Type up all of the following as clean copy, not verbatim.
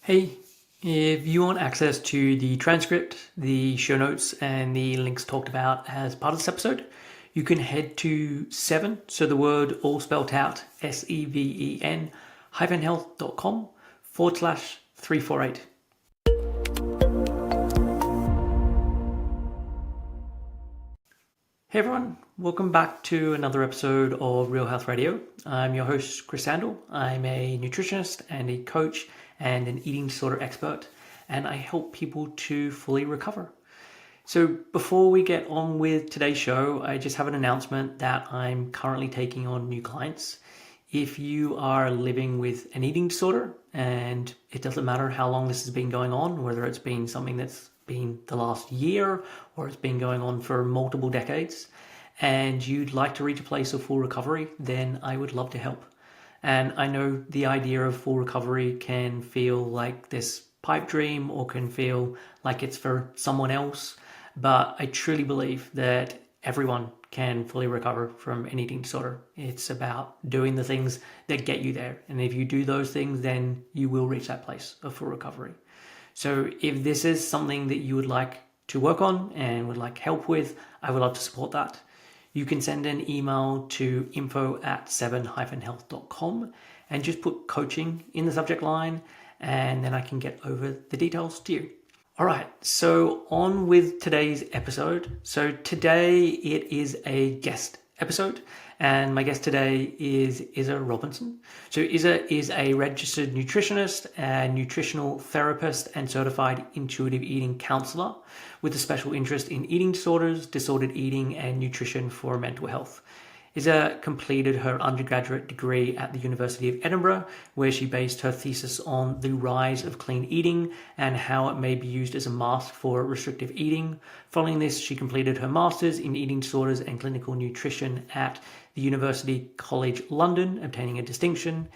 Hey, if you want access to the transcript, the show notes, and the links talked about as part of this episode, you can head to seven, so the word all spelled out, SEVEN, health.com/348. Hey everyone, welcome back to another episode of Real Health Radio. I'm your host, Chris Sandel. I'm a nutritionist and a coach and an eating disorder expert, and I help people to fully recover. So before we get on with today's show, I just have an announcement that I'm currently taking on new clients. If you are living with an eating disorder, and it doesn't matter how long this has been going on, whether it's been something that's been the last year or it's been going on for multiple decades, and you'd like to reach a place of full recovery, then I would love to help. And I know the idea of full recovery can feel like this pipe dream or can feel like it's for someone else, but I truly believe that everyone can fully recover from an eating disorder. It's about doing the things that get you there. And if you do those things, then you will reach that place of full recovery. So if this is something that you would like to work on and would like help with, I would love to support that. You can send an email to info@7-health.com and just put coaching in the subject line, and then I can get over the details to you. All right, so on with today's episode. So today it is a guest episode, and my guest today is Isa Robinson. So Isa is a registered nutritionist, a nutritional therapist, and certified intuitive eating counsellor with a special interest in eating disorders, disordered eating, and nutrition for mental health. Isa completed her undergraduate degree at the University of Edinburgh, where she based her thesis on the rise of clean eating and how it may be used as a mask for restrictive eating. Following this, she completed her master's in eating disorders and clinical nutrition at the University College London, obtaining a distinction.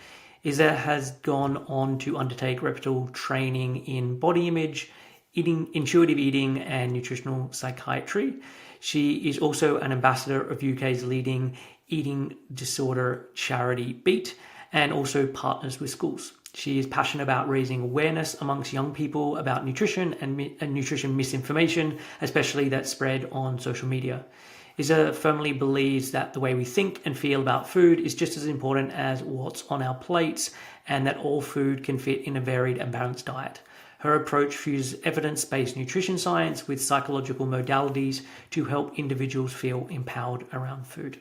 Isa has gone on to undertake reputable training in body image, intuitive eating, and nutritional psychiatry. She is also an ambassador of UK's leading eating disorder charity Beat, and also partners with schools. She is passionate about raising awareness amongst young people about nutrition and nutrition misinformation, especially that spread on social media. Isa firmly believes that the way we think and feel about food is just as important as what's on our plates, and that all food can fit in a varied and balanced diet. Her approach fuses evidence-based nutrition science with psychological modalities to help individuals feel empowered around food.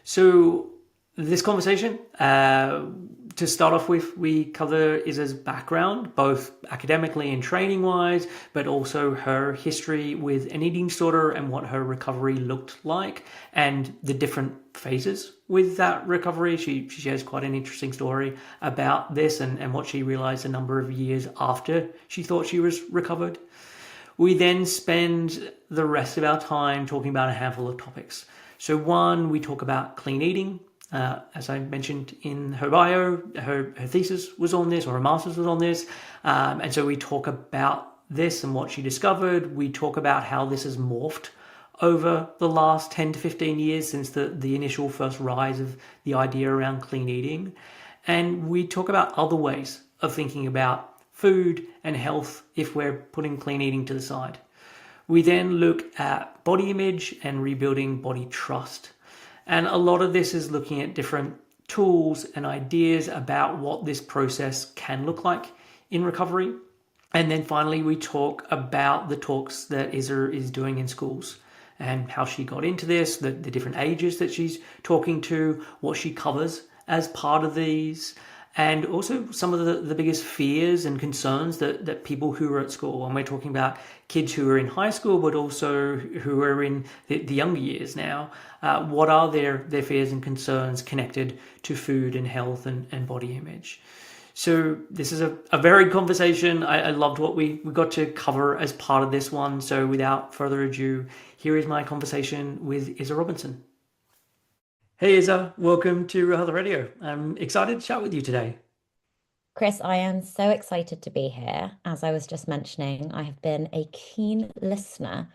So this conversation, to start off with, we cover Isa's background, both academically and training-wise, but also her history with an eating disorder and what her recovery looked like, and the different phases with that recovery. She shares quite an interesting story about this and what she realized a number of years after she thought she was recovered. We then spend the rest of our time talking about a handful of topics. So one, we talk about clean eating. As I mentioned in her bio, her thesis was on this, or her master's was on this. And so we talk about this and what she discovered. We talk about how this has morphed over the last 10 to 15 years since the initial first rise of the idea around clean eating. And we talk about other ways of thinking about food and health if we're putting clean eating to the side. We then look at body image and rebuilding body trust. And a lot of this is looking at different tools and ideas about what this process can look like in recovery. And then finally, we talk about the talks that Isa is doing in schools and how she got into this, the different ages that she's talking to, what she covers as part of these, and also some of the biggest fears and concerns that people who are at school, and we're talking about kids who are in high school, but also who are in the younger years now, what are their fears and concerns connected to food and health and body image. So this is a varied conversation. I loved what we got to cover as part of this one. So without further ado, here is my conversation with Isa Robinson. Hey Isa, welcome to Real Health Radio. I'm excited to chat with you today. Chris, I am so excited to be here. As I was just mentioning, I have been a keen listener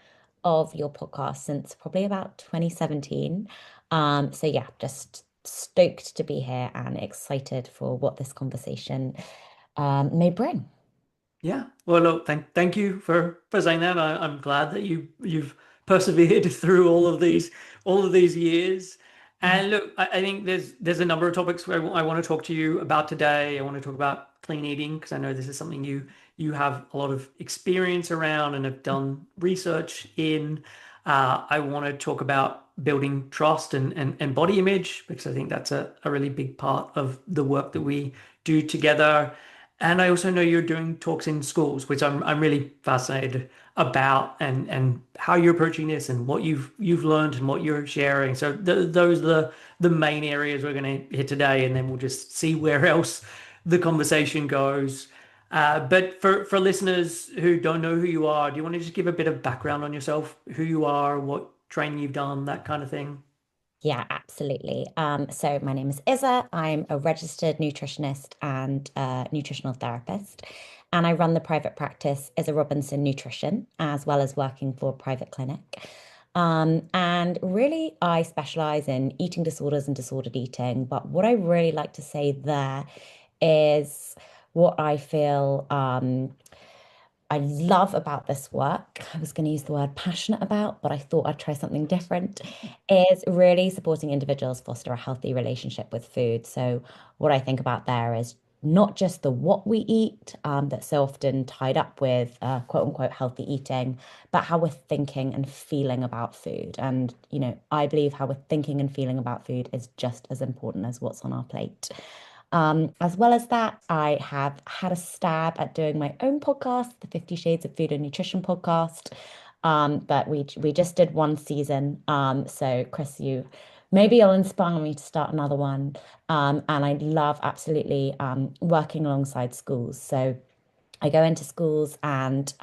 of your podcast since probably about 2017. So yeah, just stoked to be here and excited for what this conversation may bring. Yeah. Well, look, thank you for saying that. I'm glad that you've persevered through all of these years. Mhm. And look, I think there's a number of topics where I want to talk to you about today. I want to talk about clean eating because I know this is something you have a lot of experience around and have done research in. I want to talk about building trust and body image because I think that's a really big part of the work that we do together. And I also know you're doing talks in schools, which I'm really fascinated about and how you're approaching this and what you've learned and what you're sharing. So those are the main areas we're going to hit today, and then we'll just see where else the conversation goes. But for listeners who don't know who you are, do you want to just give a bit of background on yourself, who you are, what training you've done, that kind of thing? Yeah, absolutely. So my name is Izza. I'm a registered nutritionist and nutritional therapist, and I run the private practice as a Robinson Nutrition, as well as working for a private clinic. And really, I specialize in eating disorders and disordered eating. But what I really like to say there is what I feel. I love about this work, I was going to use the word passionate about, but I thought I'd try something different, is really supporting individuals foster a healthy relationship with food. So, what I think about there is not just the what we eat, that's so often tied up with quote unquote healthy eating, but how we're thinking and feeling about food. And, I believe how we're thinking and feeling about food is just as important as what's on our plate. As well as that, I have had a stab at doing my own podcast, the 50 Shades of Food and Nutrition podcast. But we just did one season. So Chris, you maybe you'll inspire me to start another one. And I love absolutely working alongside schools. So I go into schools and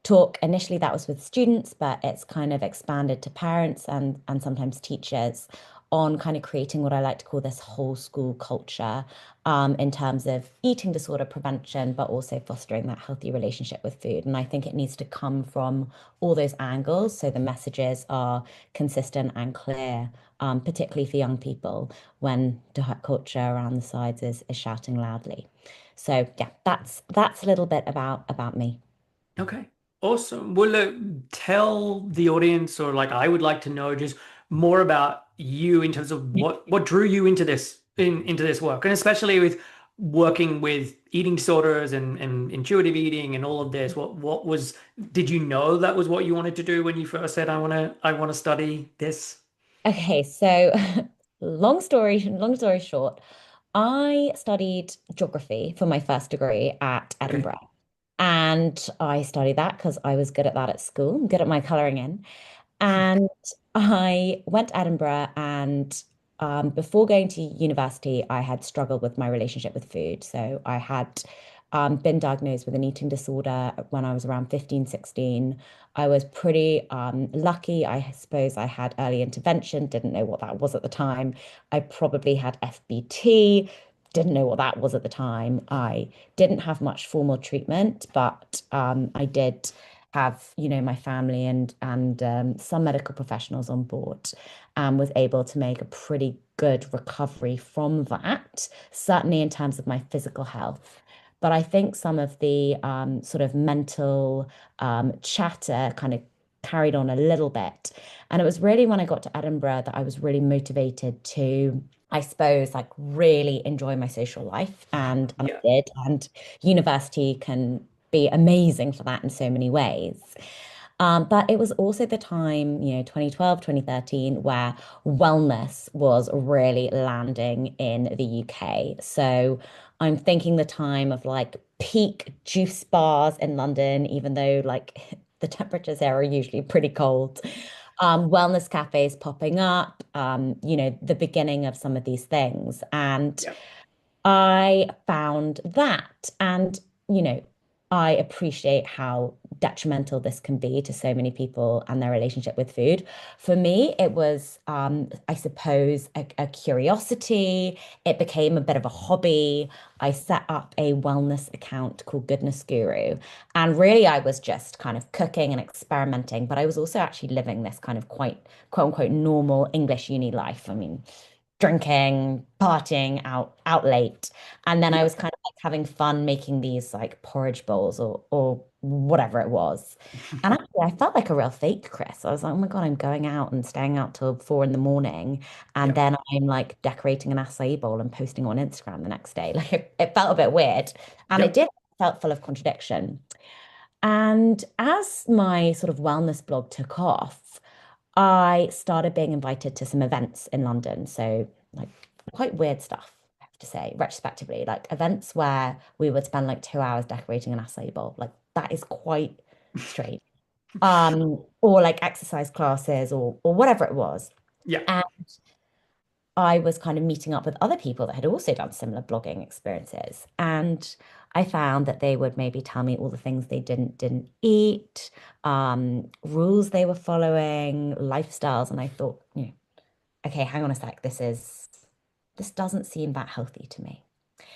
talk. Initially, that was with students, but it's kind of expanded to parents and sometimes teachers on kind of creating what I like to call this whole school culture in terms of eating disorder prevention, but also fostering that healthy relationship with food. And I think it needs to come from all those angles, so the messages are consistent and clear, particularly for young people when diet culture around the sides is shouting loudly. So yeah, that's a little bit about me. Okay, awesome. Well, look, tell the audience, or like I would like to know just more about you in terms of what drew you into into this work, and especially with working with eating disorders and intuitive eating and all of this. What was, did you know that was what you wanted to do when you first said I want to study this? Okay, so long story short, I studied geography for my first degree at Okay. Edinburgh. And I studied that because I was good at that at school, good at my colouring in. And I went to Edinburgh, and before going to university, I had struggled with my relationship with food. So I had been diagnosed with an eating disorder when I was around 15, 16. I was pretty lucky. I suppose I had early intervention, didn't know what that was at the time. I probably had FBT, didn't know what that was at the time. I didn't have much formal treatment, but I did have, my family and some medical professionals on board, and was able to make a pretty good recovery from that, certainly in terms of my physical health. But I think some of the sort of mental chatter kind of carried on a little bit. And it was really when I got to Edinburgh that I was really motivated to, I suppose, like really enjoy my social life. And Yeah. I did. And university can be amazing for that in so many ways. But it was also the time, 2012, 2013, where wellness was really landing in the UK. So I'm thinking the time of like peak juice bars in London, even though like the temperatures there are usually pretty cold. Wellness cafes popping up, the beginning of some of these things. And Yeah. I found that, and you know, I appreciate how detrimental this can be to so many people and their relationship with food. For me, it was, I suppose, a curiosity. It became a bit of a hobby. I set up a wellness account called Goodness Guru, and really, I was just kind of cooking and experimenting, but I was also actually living this kind of quite quote unquote normal English uni life. I mean, drinking, partying out late. And then I Yeah. was kind of like having fun making these like porridge bowls or whatever it was. And actually I felt like a real fake Chris. I was like, oh my God, I'm going out and staying out till 4 in the morning. And Yeah. then I'm like decorating an acai bowl and posting on Instagram the next day. Like it felt a bit weird. And it Yep. did felt full of contradiction. And as my sort of wellness blog took off, I started being invited to some events in London. So, like, quite weird stuff, I have to say, retrospectively. Like, events where we would spend like 2 hours decorating an acai bowl. Like, that is quite strange. Or like exercise classes or whatever it was. Yeah. And I was kind of meeting up with other people that had also done similar blogging experiences. And I found that they would maybe tell me all the things they didn't eat, rules they were following, lifestyles. And I thought, okay, hang on a sec. This doesn't seem that healthy to me.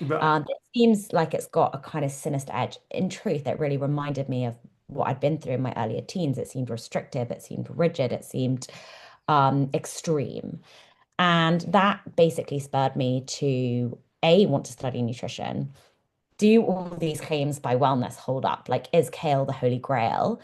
Right. It seems like it's got a kind of sinister edge. In truth, it really reminded me of what I'd been through in my earlier teens. It seemed restrictive, it seemed rigid, it seemed extreme. And that basically spurred me to A, want to study nutrition. Do all these claims by wellness hold up? Like, is kale the holy grail?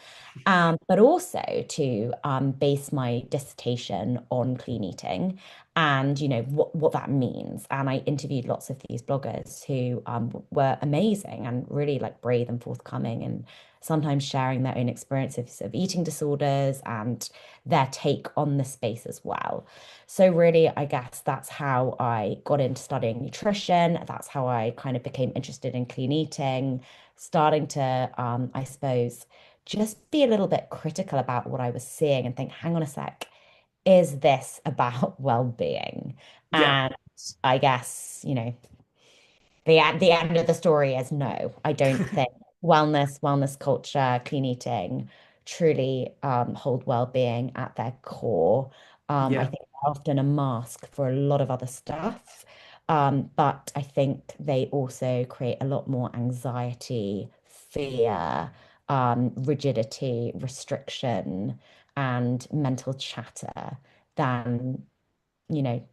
But also to base my dissertation on clean eating and, what that means. And I interviewed lots of these bloggers who were amazing and really like brave and forthcoming and sometimes sharing their own experiences of eating disorders and their take on the space as well. So really, I guess that's how I got into studying nutrition. That's how I kind of became interested in clean eating, starting to, I suppose, just be a little bit critical about what I was seeing and think, hang on a sec, is this about well-being? Yeah. And I guess, the end of the story is no. I don't think wellness culture, clean eating truly hold well-being at their core. I Yeah. think they're often a mask for a lot of other stuff. But I think they also create a lot more anxiety, fear, rigidity, restriction, and mental chatter than, you know,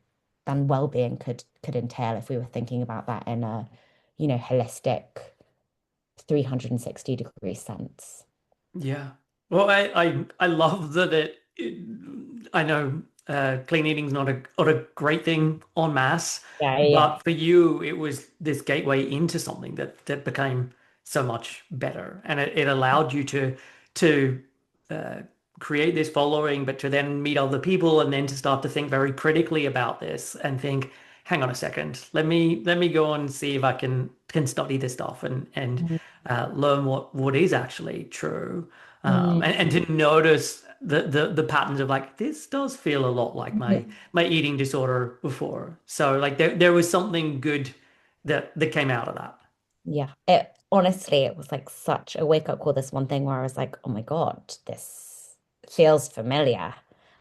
than well-being could entail if we were thinking about that in a, holistic 360-degree sense. Yeah. Well, I love that I know clean eating's not a great thing en masse, Yeah, yeah. but for you it was this gateway into something that became so much better, and it allowed you to uh, create this following, but to then meet other people and then to start to think very critically about this and think, hang on a second, let me go and see if I can study this stuff and learn what is actually true, and Mm. to notice the patterns of like this does feel a lot like my eating disorder before. So like there was something good that came out of that. Yeah, it honestly, it was like such a wake up call. This one thing where I was like, oh my God, this feels familiar.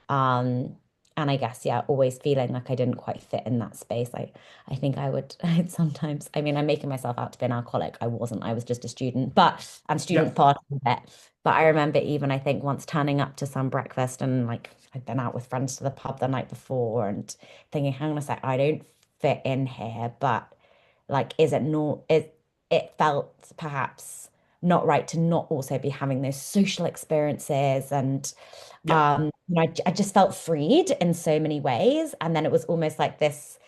Um, and I guess, yeah, always feeling like I didn't quite fit in that space. I think I'd sometimes, I mean, I'm making myself out to be an alcoholic. I wasn't, I was just a student, and Yeah. student part of it. But I remember even, I think once turning up to some breakfast and like I'd been out with friends to the pub the night before and thinking, hang on a sec, I don't fit in here, but like, is it not, it felt perhaps not right to not also be having those social experiences and Yeah. I just felt freed in so many ways and then it was almost like this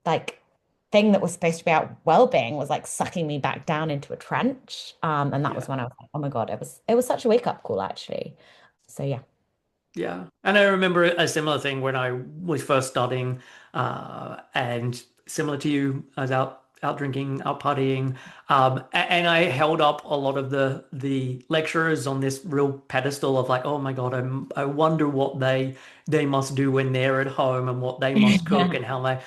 like thing that was supposed to be about well-being was like sucking me back down into a trench and that was Yeah. when I was like oh my God it was such a wake-up call actually so yeah. Yeah. And I remember a similar thing when I was first studying, and similar to you, I was out drinking, out partying, and I held up a lot of the lecturers on this real pedestal of like, oh my God, I wonder what they must do when they're at home and what they must cook and how and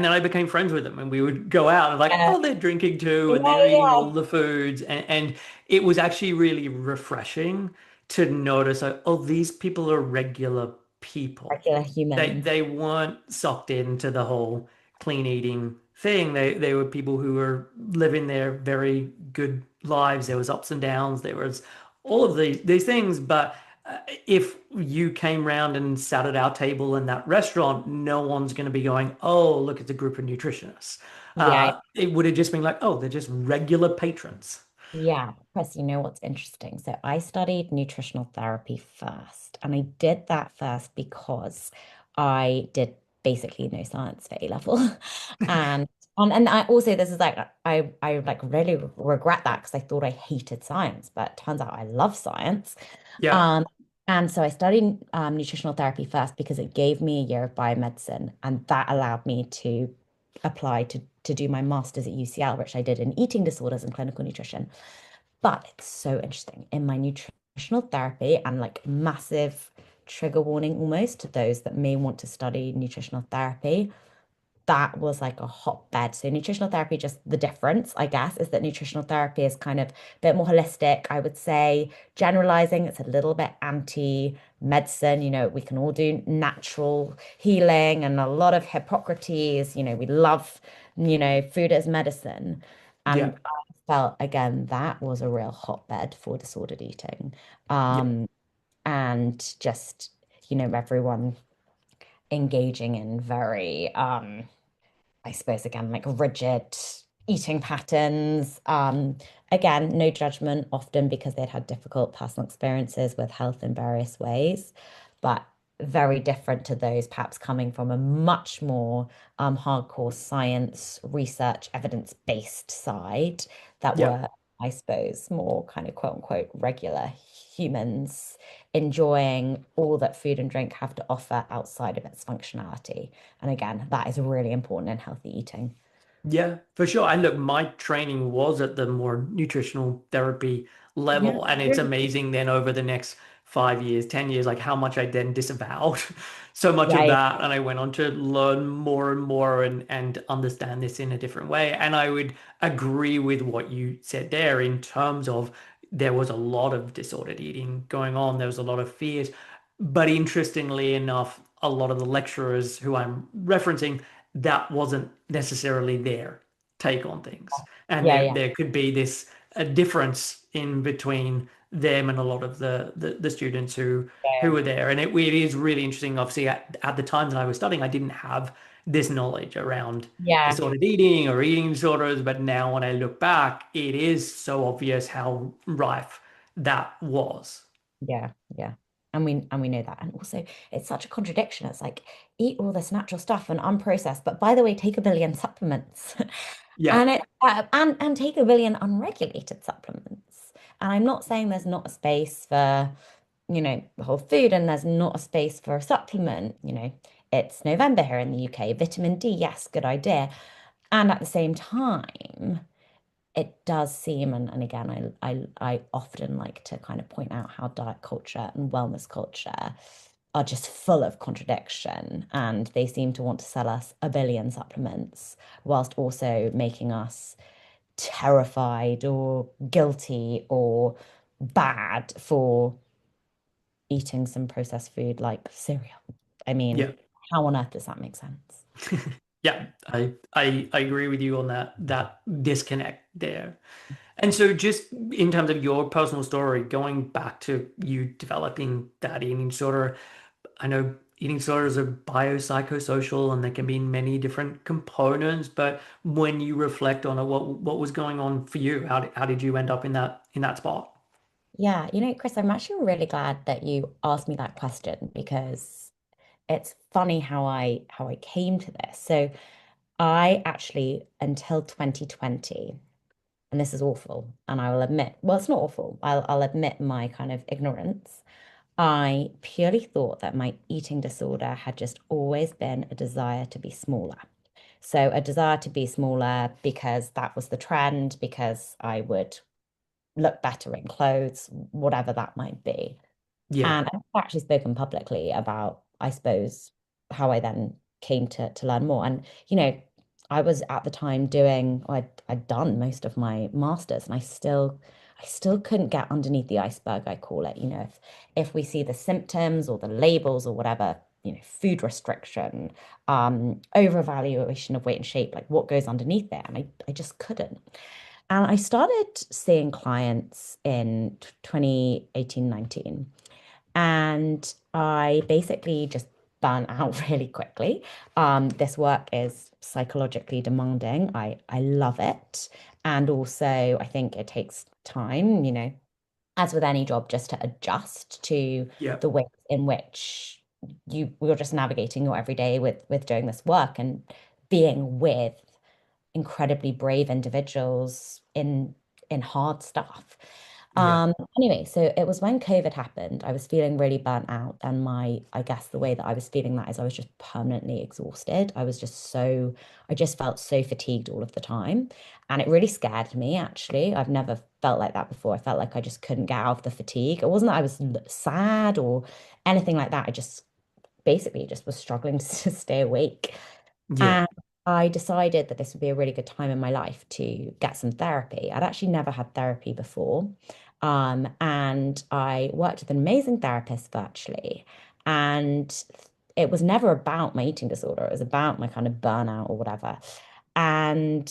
then I became friends with them and we would go out and like, Yeah, oh, they're drinking too and they're yeah, eating all yeah. the foods, and it was actually really refreshing to notice like, oh, these people are regular people. Regular They humans. they weren't sucked into the whole clean eating thing. They were people who were living their very good lives. There was ups and downs. There was all of these things, but if you came round and sat at our table in that restaurant, no one's going to be going, oh, look at the group of nutritionists. Yeah. It would have just been like, oh, they're just regular patrons. Yeah, Chris, you know what's interesting? So I studied nutritional therapy first, and I did that first because I did basically no science for A level. And and I also this is like I like really regret that because I thought I hated science, but it turns out I love science. Yeah, Um, and so I studied nutritional therapy first because it gave me a year of biomedicine, and that allowed me to apply to do my master's at UCL, which I did in eating disorders and clinical nutrition. But it's so interesting in my nutritional therapy and like massive trigger warning almost to those that may want to study nutritional therapy. That was like a hotbed. So nutritional therapy, just the difference, I guess, is that nutritional therapy is kind of a bit more holistic, I would say. Generalizing, it's a little bit anti-medicine. We can all do natural healing and a lot of Hippocrates. We love, food as medicine. yeah, And I felt again that was a real hotbed for disordered eating. yeah, And just, everyone engaging in very I suppose again, like rigid eating patterns. Again, no judgment often because they'd had difficult personal experiences with health in various ways, but very different to those perhaps coming from a much more hardcore science, research, evidence-based side that yeah. were, I suppose, more kind of quote unquote regular humans enjoying all that food and drink have to offer outside of its functionality. And again, that is really important in healthy eating. Yeah, for sure. And look, my training was at the more nutritional therapy Yeah. level, and it's amazing then over the next 5 years, 10 years, like how much I then disavowed so much of Yeah, that. And I went on to learn more and more and understand this in a different way. And I would agree with what you said there in terms of there was a lot of disordered eating going on. There was a lot of fears. But interestingly enough, a lot of the lecturers who I'm referencing, that wasn't necessarily their take on things. And yeah, there yeah, there could be this a difference in between them and a lot of the students who yeah, were there. And it is really interesting. Obviously, at the time that I was studying, I didn't have this knowledge around yeah, disordered eating or eating disorders. But now when I look back, it is so obvious how rife that was. yeah, yeah. And we know that. And also it's such a contradiction. It's like eat all this natural stuff and unprocessed, but by the way, take a billion supplements. Yeah, And take a billion unregulated supplements. And I'm not saying there's not a space for, whole food and there's not a space for a supplement. It's November here in the UK. Vitamin D, yes, good idea. And at the same time, it does seem, and again, I often like to kind of point out how diet culture and wellness culture are just full of contradiction, and they seem to want to sell us a billion supplements whilst also making us terrified or guilty or bad for eating some processed food like cereal. I yeah. mean, how on earth does that make sense? Yeah, I agree with you on that disconnect there. And so just in terms of your personal story, going back to you developing that eating disorder, I know eating disorders are biopsychosocial and there can be many different components, but when you reflect on it, what was going on for you? How did you end up in that spot? Yeah, Chris, I'm actually really glad that you asked me that question because it's funny how I came to this. So I actually until 2020, and this is awful, and I will admit, well, it's not awful. I'll admit my kind of ignorance. I purely thought that my eating disorder had just always been a desire to be smaller. So a desire to be smaller because that was the trend, because I would look better in clothes, whatever that might be. Yeah, And I've actually spoken publicly about, I suppose, how I then came to learn more. And, I was at the time I'd done most of my masters and I still couldn't get underneath the iceberg, I call it. If we see the symptoms or the labels or whatever, food restriction, overvaluation of weight and shape, like what goes underneath there. And I just couldn't. And I started seeing clients in 2018, 19. And I basically just burnt out really quickly. This work is psychologically demanding. I love it. And also, I think it takes time, as with any job, just to adjust to Yeah. the ways in which you're just navigating your everyday with doing this work and being with incredibly brave individuals in hard stuff. Yeah. Anyway, so it was when COVID happened. I was feeling really burnt out, and I guess the way that I was feeling that is I was just permanently exhausted. I just felt so fatigued all of the time, and it really scared me, actually. I've never felt like that before. I felt like I just couldn't get out of the fatigue. It wasn't that I was sad or anything like that. I just basically just was struggling to stay awake. Yeah. And I decided that this would be a really good time in my life to get some therapy. I'd actually never had therapy before. And I worked with an amazing therapist virtually. And it was never about my eating disorder, it was about my kind of burnout or whatever. And,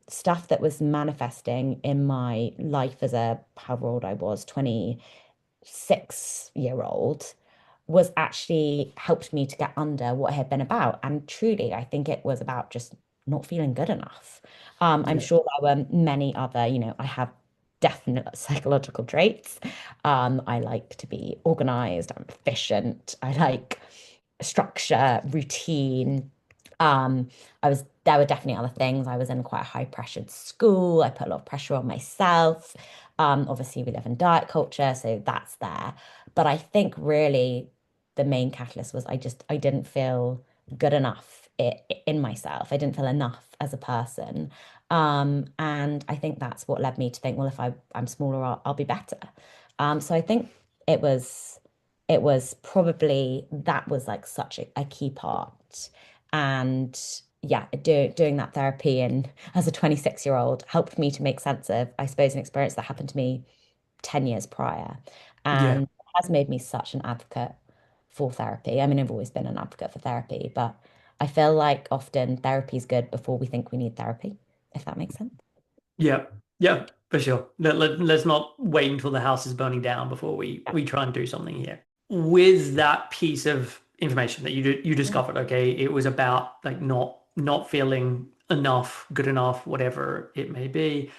stuff that was manifesting in my life as a, however old I was, 26-year-old was actually helped me to get under what it had been about. And truly, I think it was about just not feeling good enough. I'm Yeah. sure there were many other, I have definite psychological traits. I like to be organized, I'm efficient, I like structure, routine. Um, there were definitely other things. I was in quite a high pressured school. I put a lot of pressure on myself. Obviously, we live in diet culture, so that's there. But I think really the main catalyst was I didn't feel good enough in myself. I didn't feel enough as a person. And I think that's what led me to think, well, if I'm smaller, I'll be better. So I think it was it was probably that was like such a key part. And yeah, doing that therapy and as a 26-year-old helped me to make sense of, I suppose, an experience that happened to me 10 years prior Yeah. and has made me such an advocate for therapy. I mean, I've always been an advocate for therapy, but I feel like often therapy is good before we think we need therapy, if that makes sense. Yeah. Yeah. For sure. Let's not wait until the house is burning down before Yeah. we try and do something here. With that piece of information that you Yeah. discovered, okay, it was about like not feeling enough, good enough, whatever it may be.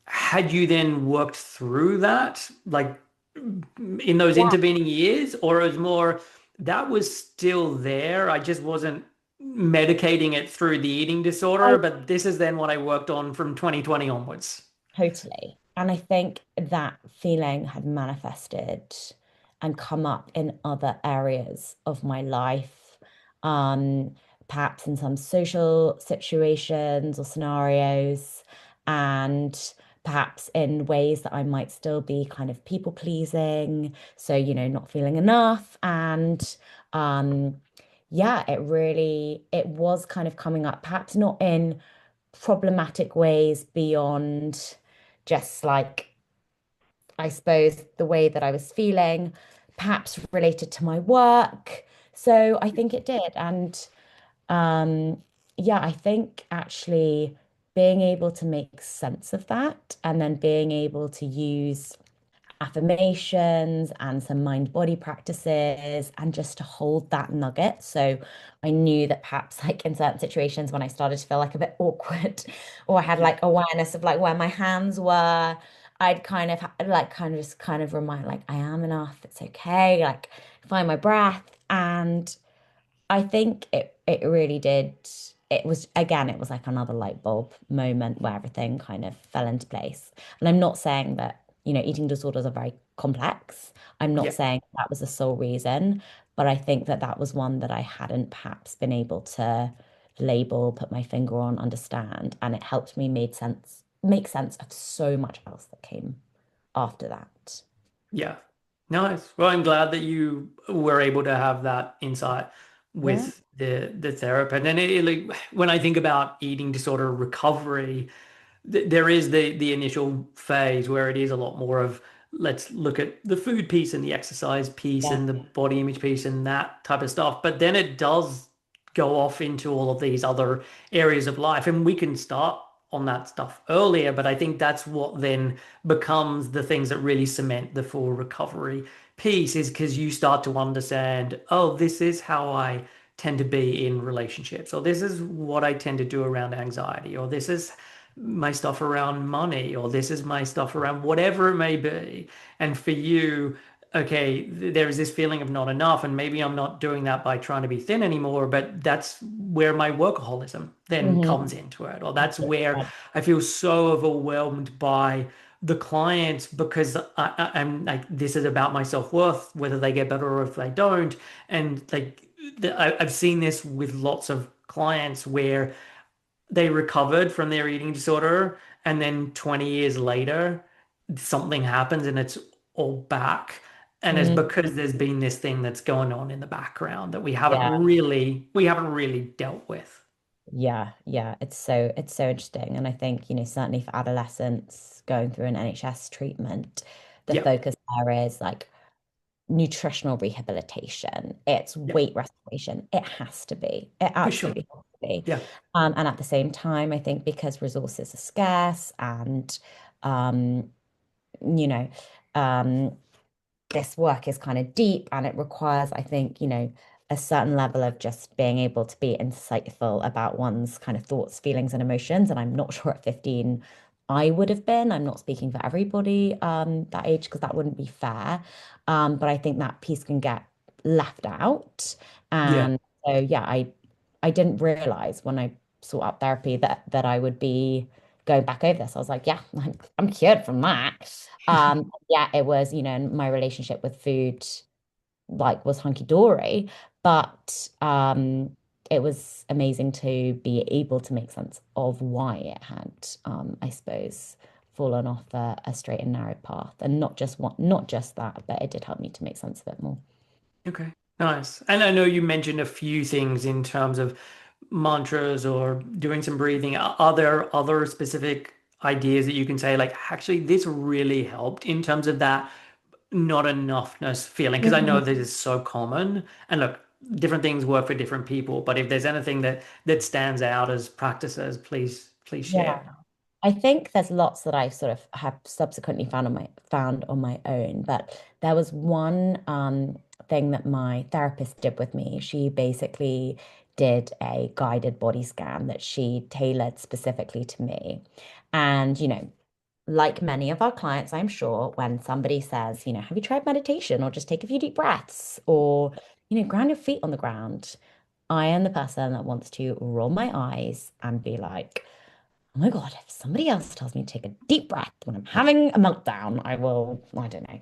Had you then worked through that, like in those Yeah, intervening years, or it was more that was still there? I just wasn't medicating it through the eating disorder, but this is then what I worked on from 2020 onwards. totally. And I think that feeling had manifested and come up in other areas of my life, um, perhaps in some social situations or scenarios, and perhaps in ways that I might still be kind of people pleasing. So, not feeling enough. And yeah, it was kind of coming up, perhaps not in problematic ways beyond just like, I suppose, the way that I was feeling, perhaps related to my work. So I think it did. And um, yeah, I think actually being able to make sense of that and then being able to use affirmations and some mind body practices and just to hold that nugget. So I knew that perhaps like in certain situations when I started to feel like a bit awkward or I had Yeah. like awareness of like where my hands were, I'd kind of like kind of remind like I am enough, it's okay, like find my breath. And I think it really did. It was again, it was like another light bulb moment where everything kind of fell into place. And I'm not saying that, eating disorders are very complex. I'm not Yeah. saying that was the sole reason, but I think that that was one that I hadn't perhaps been able to label, put my finger on, understand, and it helped me make sense of so much else that came after that. Yeah. Nice. Well, I'm glad that you were able to have that insight Yeah. with the therapist. And then like when I think about eating disorder recovery, there is the initial phase where it is a lot more of let's look at the food piece and the exercise piece Yeah. and the body image piece and that type of stuff. But then it does go off into all of these other areas of life, and we can start on that stuff earlier, but I think that's what then becomes the things that really cement the full recovery piece is because you start to understand, oh, this is how I tend to be in relationships, or this is what I tend to do around anxiety, or this is my stuff around money, or this is my stuff around whatever it may be. And for you, okay, there is this feeling of not enough, and maybe I'm not doing that by trying to be thin anymore, but that's where my workaholism then Mhm. comes into it, or that's where I feel so overwhelmed by the clients because I'm like, this is about my self-worth, whether they get better or if they don't. And like, I've seen this with lots of clients where they recovered from their eating disorder, and then 20 years later, something happens and it's all back. And it's Mhm. because there's been this thing that's going on in the background that Yeah. we haven't really dealt with. Yeah, yeah, it's so interesting. And I think, certainly for adolescents going through an NHS treatment, the Yep, focus there is like nutritional rehabilitation. It's yep, weight restoration. It has to be. It for sure. absolutely has to be. Yeah, And at the same time, I think because resources are scarce and um, you know, um this work is kind of deep and it requires, I think, a certain level of just being able to be insightful about one's kind of thoughts, feelings, and emotions. And I'm not sure at 15 I would have been. I'm not speaking for everybody that age because that wouldn't be fair. But I think that piece can get left out. yeah. And so yeah, I didn't realize when I sought out therapy that I would be going back over this. I was like, yeah, I'm cured from that. Yeah, it was, my relationship with food like was hunky dory, but it was amazing to be able to make sense of why it had, I suppose, fallen off a straight and narrow path, and not just that, but it did help me to make sense of it more. Okay, nice. And I know you mentioned a few things in terms of mantras or doing some breathing. Are there other specific ideas that you can say, like, actually, this really helped in terms of that not enoughness feeling? Because I know Mhm. this is so common. And look, different things work for different people. But if there's anything that stands out as practices, please Yeah. share. I think there's lots that I sort of have subsequently found on my own, but there was one thing that my therapist did with me. She basically did a guided body scan that she tailored specifically to me. And, like many of our clients, I'm sure, when somebody says, have you tried meditation or just take a few deep breaths or, ground your feet on the ground, I am the person that wants to roll my eyes and be like, oh my God, if somebody else tells me to take a deep breath when I'm having a meltdown, I will, I don't know,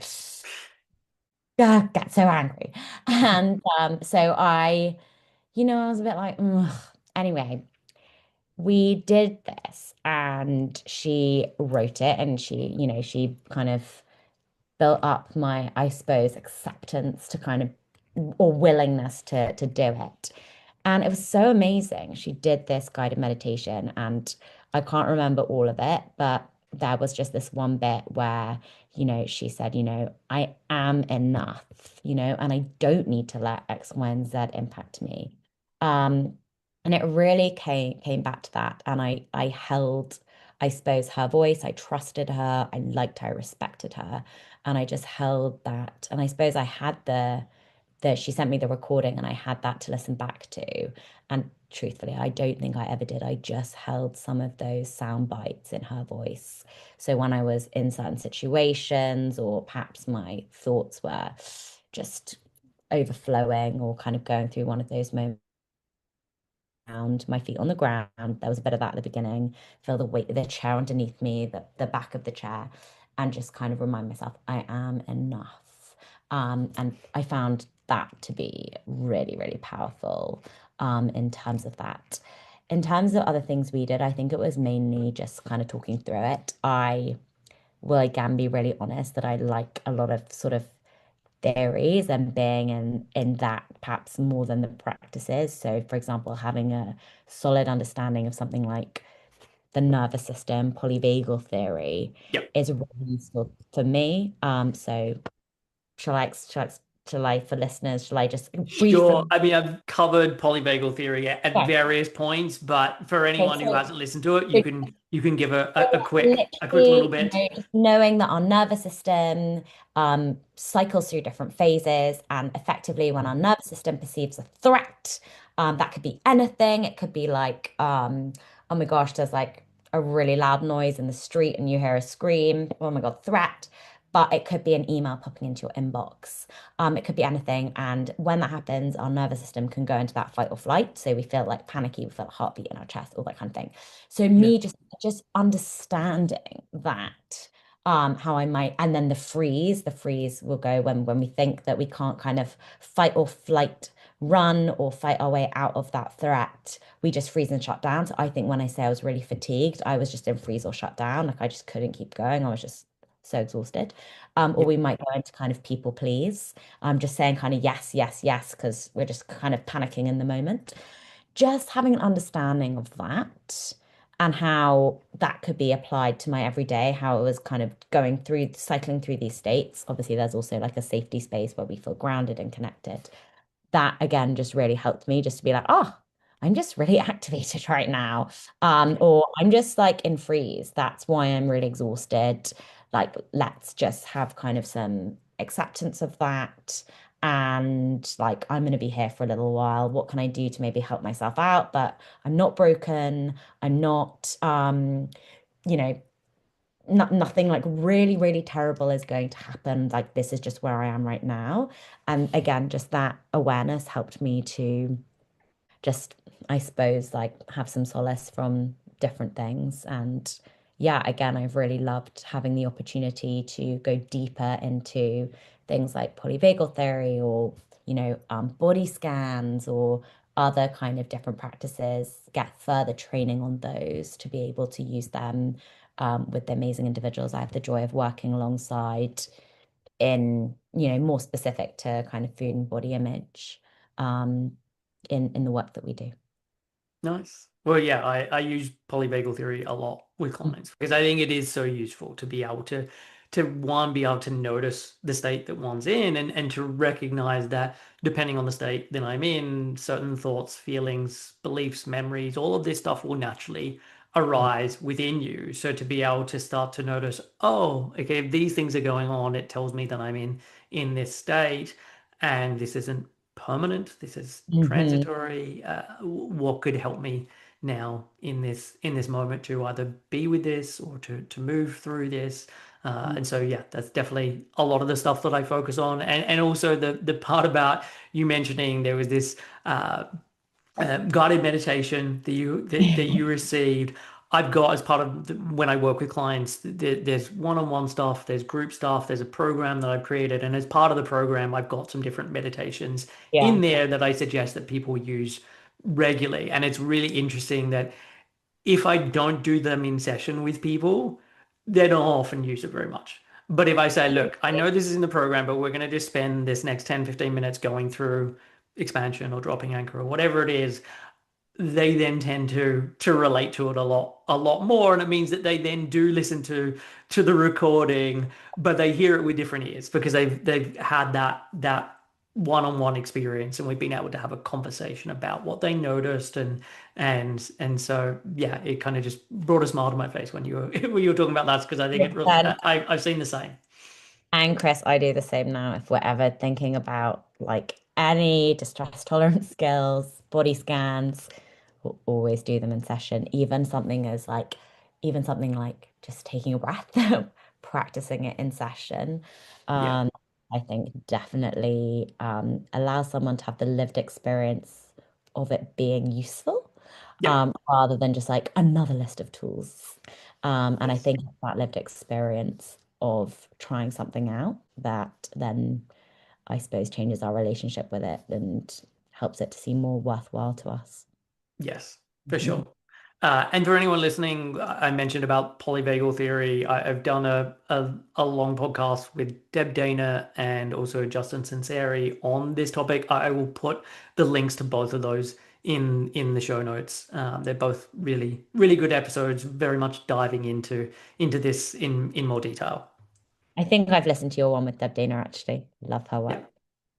get so angry. And so I was a bit like, ugh. Anyway, we did this and she wrote it and she kind of built up my, I suppose, acceptance to kind of or willingness to do it. And it was so amazing. She did this guided meditation, and I can't remember all of it, but there was just this one bit where, she said, I am enough, and I don't need to let X, Y, and Z impact me. Um, and it really came back to that. And I held, I suppose, her voice. I trusted her. I liked her, I respected her. And I just held that. And I suppose I had she sent me the recording and I had that to listen back to. And truthfully, I don't think I ever did. I just held some of those sound bites in her voice. So when I was in certain situations, or perhaps my thoughts were just overflowing or kind of going through one of those moments, my feet on the ground. There was a bit of that at the beginning. Feel the weight of the chair underneath me, the back of the chair, and just kind of remind myself, I am enough. And I found that to be really, really powerful in terms of that. In terms of other things we did, I think it was mainly just kind of talking through it. I will again be really honest that I like a lot of sort of theories and being in that perhaps more than the practices. So, for example, having a solid understanding of something like the nervous system, polyvagal theory Yep. is really useful for me. So shall I Shall I, for listeners, shall I just Sure. briefly? I mean, I've covered polyvagal theory at Yeah. various points, but for Okay, anyone who so hasn't listened to it, so you can give a quick little literally, bit. just knowing that our nervous system cycles through different phases, and effectively, when our nervous system perceives a threat, that could be anything. It could be like, oh my gosh, there's like a really loud noise in the street, and you hear a scream. Oh my God, threat! But it could be an email popping into your inbox. It could be anything. And when that happens, our nervous system can go into that fight or flight. So we feel like panicky, we feel a heartbeat in our chest, all that kind of thing. So Yeah. me just understanding that, how I might, and then the freeze will go when we think that we can't kind of fight or flight, run or fight our way out of that threat. We just freeze and shut down. So I think when I say I was really fatigued, I was just in freeze or shut down. Like I just couldn't keep going. I was just so exhausted. Or Yeah. we might go into kind of people please. Just saying kind of yes, yes, yes, because we're just kind of panicking in the moment. Just having an understanding of that and how that could be applied to my everyday, how it was kind of going through, cycling through these states. Obviously, there's also like a safety space where we feel grounded and connected. That again just really helped me just to be like, oh, I'm just really activated right now. Or I'm just like in freeze. That's why I'm really exhausted. Like, let's just have kind of some acceptance of that. And like, I'm going to be here for a little while. What can I do to maybe help myself out? But I'm not broken. I'm not, you know, nothing like really, really terrible is going to happen. Like, this is just where I am right now. And again, just that awareness helped me to just, I suppose, like have some solace from different things. And yeah, again, I've really loved having the opportunity to go deeper into things like polyvagal theory or, body scans or other kind of different practices, get further training on those to be able to use them with the amazing individuals I have the joy of working alongside in, more specific to kind of food and body image. Um, in the work that we do. Nice. Well, yeah, I use polyvagal theory a lot with clients because I think it is so useful to be able to one be able to notice the state that one's in and to recognize that depending on the state that I'm in, certain thoughts, feelings, beliefs, memories, all of this stuff will naturally arise within you. So to be able to start to notice, oh, okay, if these things are going on, it tells me that I'm in this state and this isn't permanent. This is Hmm. transitory. What could help me now in this moment to either be with this or to move through this? And so yeah, that's definitely a lot of the stuff that I focus on, and also the part about you mentioning there was this guided meditation that you received. I've got as part of when I work with clients, there's one-on-one stuff, there's group stuff, there's a program that I've created, and as part of the program, I've got some different meditations Yeah. in there that I suggest that people use regularly. And it's really interesting that if I don't do them in session with people, they don't often use it very much. But if I say, look, I know this is in the program, but we're going to just spend this next 10, 15 minutes going through expansion or dropping anchor or whatever it is, they then tend to relate to it a lot more, and it means that they then do listen to the recording, but they hear it with different ears because they've had that one-on-one experience, and we've been able to have a conversation about what they noticed, and so yeah, it kind of just brought a smile to my face when you were when you were talking about that because I think it really I've seen the same. And Chris, I do the same now. If we're ever thinking about like any distress tolerance skills, body scans, we'll always do them in session. Even something like just taking a breath, practicing it in session. Yeah, Um, I think definitely allows someone to have the lived experience of it being useful, yeah, rather than just like another list of tools. And I yes. think that lived experience of trying something out that then I suppose changes our relationship with it and helps it to seem more worthwhile to us. Yes, for Yeah. sure. And for anyone listening, I mentioned about polyvagal theory. I've done a long podcast with Deb Dana and also Justin Sinceri on this topic. I will put the links to both of those in the show notes. They're both really good episodes, very much diving into this in more detail. I think I've listened to your one with Deb Dana actually. Love her Yeah. work.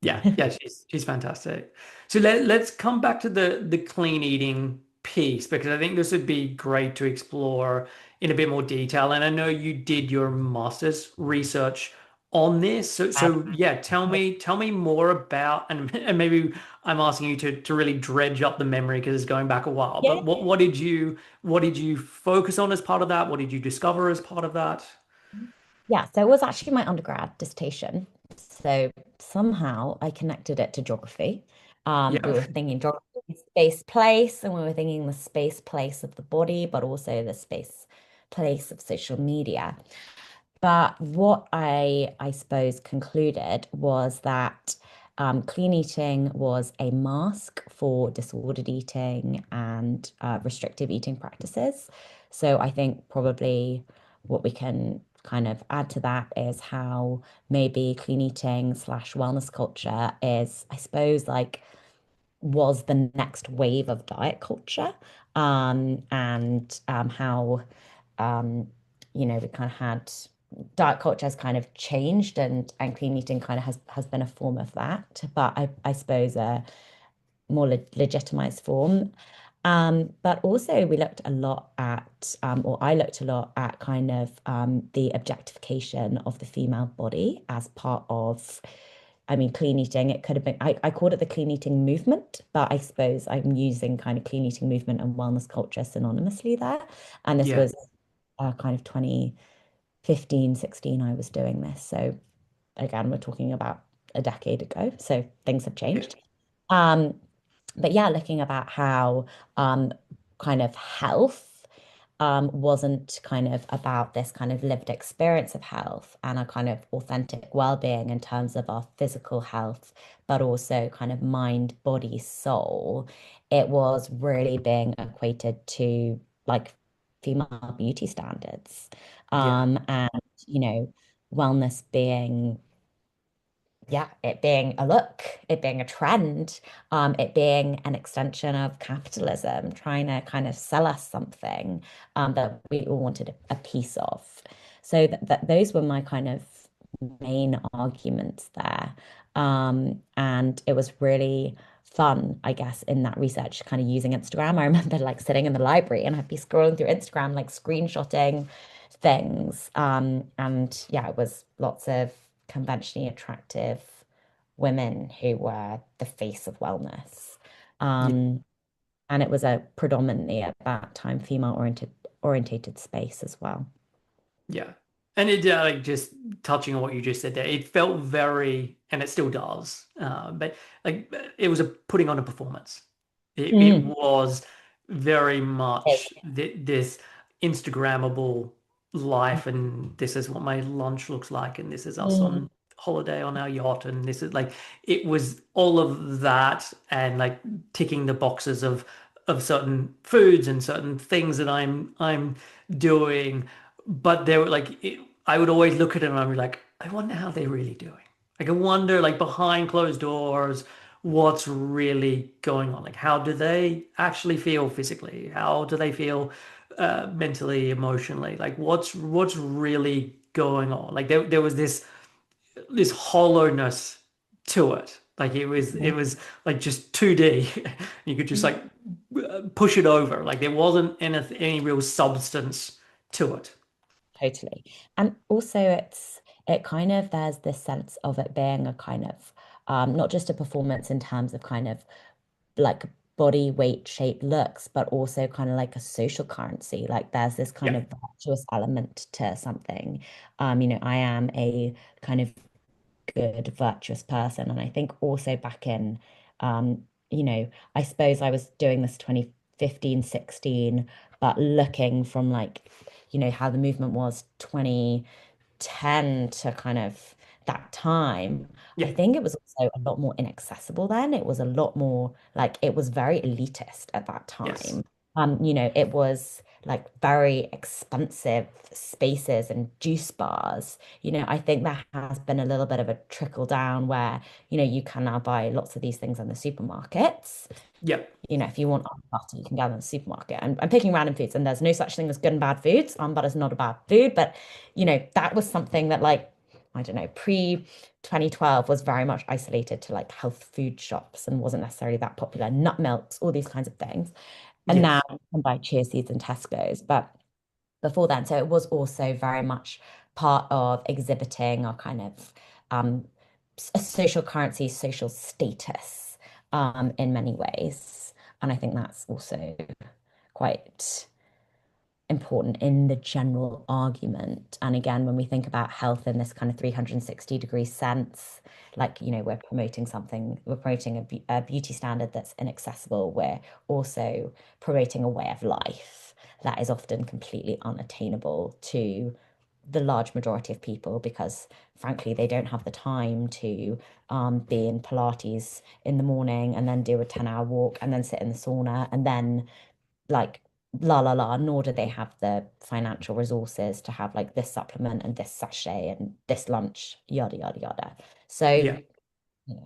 Yeah, yeah, she's fantastic. So let's come back to the clean eating piece because I think this would be great to explore in a bit more detail. And I know you did your master's research on this. So yeah, tell me more about and maybe I'm asking you to really dredge up the memory because it's going back a while. Yeah. But what did you focus on as part of that? What did you discover as part of that? Yeah, so it was actually my undergrad dissertation. So somehow I connected it to geography. We Yeah, were thinking geography, space, place, and we were thinking the space, place of the body, but also the space, place of social media. But what I suppose concluded was that clean eating was a mask for disordered eating and restrictive eating practices. So I think probably what we can kind of add to that is how maybe clean eating slash wellness culture is, I suppose, like was the next wave of diet culture, and how we kind of had diet culture has kind of changed, and clean eating kind of has been a form of that, but I suppose a more legitimized form. But also we looked a lot at, or I looked a lot at kind of the objectification of the female body as part of, I mean, clean eating. It could have been, I called it the clean eating movement, but I suppose I'm using kind of clean eating movement and wellness culture synonymously there. And this yeah, was kind of 2015, 16, I was doing this. So again, we're talking about a decade ago. So things have yeah, changed. Um, but yeah, looking about how kind of health wasn't kind of about this kind of lived experience of health and a kind of authentic well-being in terms of our physical health, but also kind of mind, body, soul. It was really being equated to like female beauty standards. yeah, And, you know, wellness being, yeah, it being a look, it being a trend, it being an extension of capitalism, trying to kind of sell us something that we all wanted a piece of. So those were my kind of main arguments there. And it was really fun, I guess, in that research, kind of using Instagram. I remember like sitting in the library and I'd be scrolling through Instagram, like screenshotting things. And yeah, it was lots of conventionally attractive women who were the face of wellness. yeah. Um, and it was a predominantly at that time female orientated space as well. Yeah. And it like just touching on what you just said there, it felt very, and it still does, but like it was a putting on a performance. It Mm. was very Yes. much this Instagrammable life, and this is what my lunch looks like, and this is us Mm. on holiday on our yacht, and this is like it was all of that, and like ticking the boxes of certain foods and certain things that I'm doing. But they were like, I would always look at it and I'd be like, I wonder how they're really doing. Like, I wonder, like, behind closed doors, what's really going on? Like, how do they actually feel physically? How do they feel mentally, emotionally? Like, what's really going on? Like, there was this hollowness to it. Like, it was like just 2D. You could just like push it over. Like, there wasn't any real substance to it. Totally. And also it kind of there's this sense of it being a kind of not just a performance in terms of kind of like body weight shape looks, but also kind of like a social currency. Like there's this kind Yeah. of virtuous element to something. I am a kind of good, virtuous person. And I think also back in, um, I suppose I was doing this 2015, 16, but looking from like, how the movement was 2010 to kind of that time, I Yeah. think it was also a lot more inaccessible then. It was a lot more like it was very elitist at that Yes. time. It was like very expensive spaces and juice bars. I think there has been a little bit of a trickle down where, you can now buy lots of these things in the supermarkets. Yeah. If you want almond butter, you can go in the supermarket. I'm picking random foods, and there's no such thing as good and bad foods. Almond butter is not a bad food, but that was something that like I don't know, pre 2012 was very much isolated to like health food shops and wasn't necessarily that popular. Nut milks, all these kinds of things. And now Yes. you can buy chia seeds in Tesco's. But before then, so it was also very much part of exhibiting our kind of um, a social currency, social status in many ways. And I think that's also quite important in the general argument. And again, when we think about health in this kind of 360-degree sense, like, we're promoting something, we're promoting a beauty standard that's inaccessible. We're also promoting a way of life that is often completely unattainable to the large majority of people because, frankly, they don't have the time to be in Pilates in the morning and then do a 10-hour walk and then sit in the sauna and then like la la la, nor do they have the financial resources to have like this supplement and this sachet and this lunch, yada yada yada. So, Yeah. you know,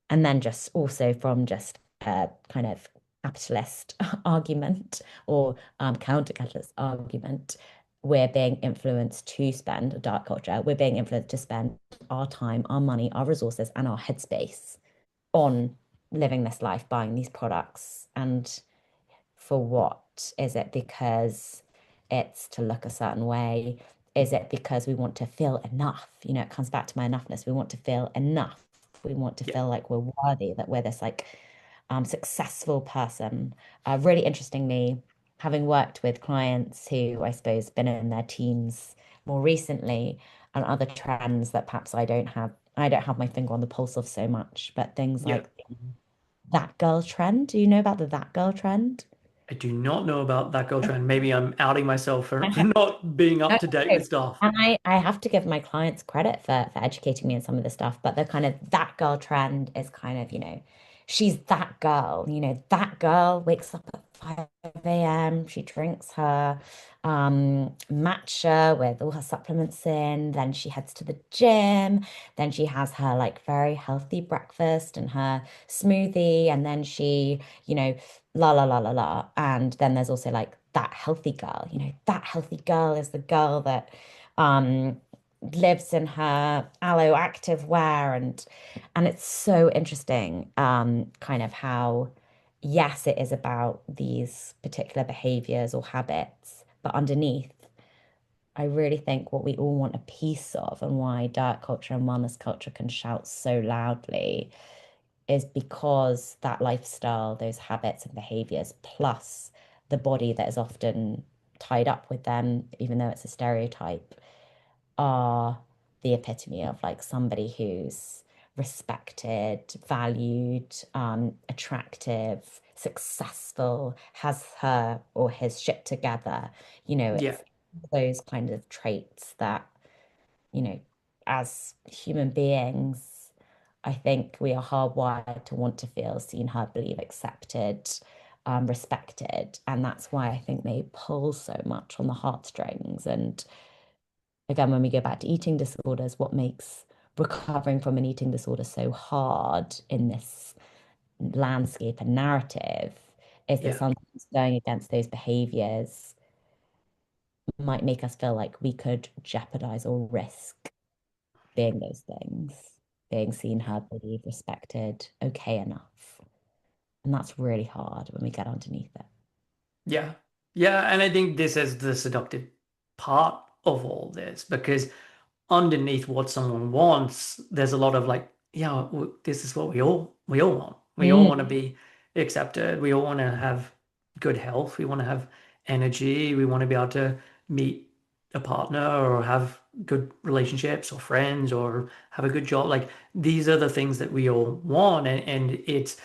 and then just also from just a kind of capitalist argument or counter-capitalist argument, we're being influenced to spend dark culture, we're being influenced to spend our time, our money, our resources, and our headspace on living this life, buying these products. And for what? Is it because it's to look a certain way? Is it because we want to feel enough? It comes back to my enoughness. We want to feel enough. We want to Yeah. feel like we're worthy, that we're this like successful person. Really interestingly, having worked with clients who I suppose been in their teens more recently and other trends that perhaps I don't have my finger on the pulse of so much, but things Yeah. like that girl trend. Do you know about the that girl trend? I do not know about that girl trend. Maybe I'm outing myself for not being up No, to date no. with stuff. And I have to give my clients credit for educating me in some of this stuff, but the kind of that girl trend is kind of, she's that girl, that girl wakes up at 5 a.m. She drinks her matcha with all her supplements in, then she heads to the gym, then she has her like very healthy breakfast and her smoothie, and then she, la la la la la. And then there's also like that healthy girl, that healthy girl is the girl that um lives in her aloe active wear and it's so interesting kind of how yes it is about these particular behaviors or habits, but underneath I really think what we all want a piece of and why diet culture and wellness culture can shout so loudly is because that lifestyle, those habits and behaviors, plus the body that is often tied up with them, even though it's a stereotype, are the epitome of like somebody who's respected, valued, attractive, successful, has her or his shit together. Yeah. It's those kind of traits that you know, as human beings, I think we are hardwired to want to feel seen, heard, believed, accepted, respected. And that's why I think they pull so much on the heartstrings. And again, when we go back to eating disorders, what makes recovering from an eating disorder so hard in this landscape and narrative is that Yeah. sometimes going against those behaviors might make us feel like we could jeopardize or risk being those things, being seen, heard, believed, respected, okay enough. And that's really hard when we get underneath it. Yeah. Yeah. And I think this is the seductive part of all this because underneath what someone wants, there's a lot of like, yeah, this is what we all want. We all want to Mm, be accepted. We all want to have good health. We want to have energy. We want to be able to meet a partner or have good relationships or friends or have a good job. Like these are the things that we all want, and it's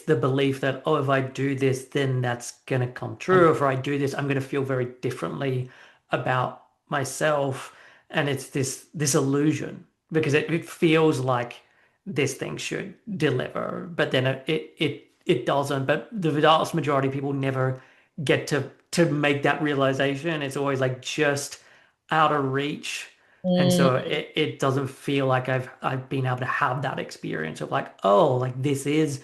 the belief that oh, if I do this, then that's gonna come true. If I do this, I'm gonna feel very differently about myself and it's this illusion because it feels like this thing should deliver, but then it doesn't. But the vast majority of people never get to make that realization. It's always like just out of reach. And so mm, it doesn't feel like I've been able to have that experience of like, oh, like this is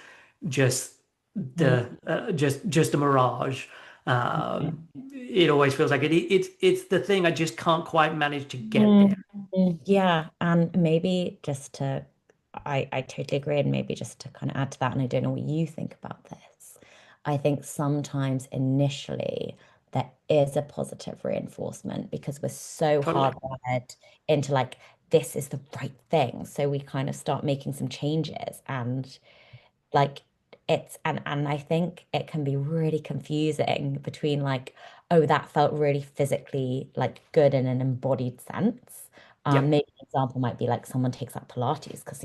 just the mm, just a mirage. mm, It always feels like it's the thing I just can't quite manage to get mm. there. Yeah, and maybe just to, I totally agree, and maybe just to kind of add to that, and I don't know what you think about this. I think sometimes initially there is a positive reinforcement because we're so Totally. hardwired into like, this is the right thing. So we kind of start making some changes and like and I think it can be really confusing between like, oh, that felt really physically like good in an embodied sense. Yep. Maybe an example might be like someone takes up Pilates because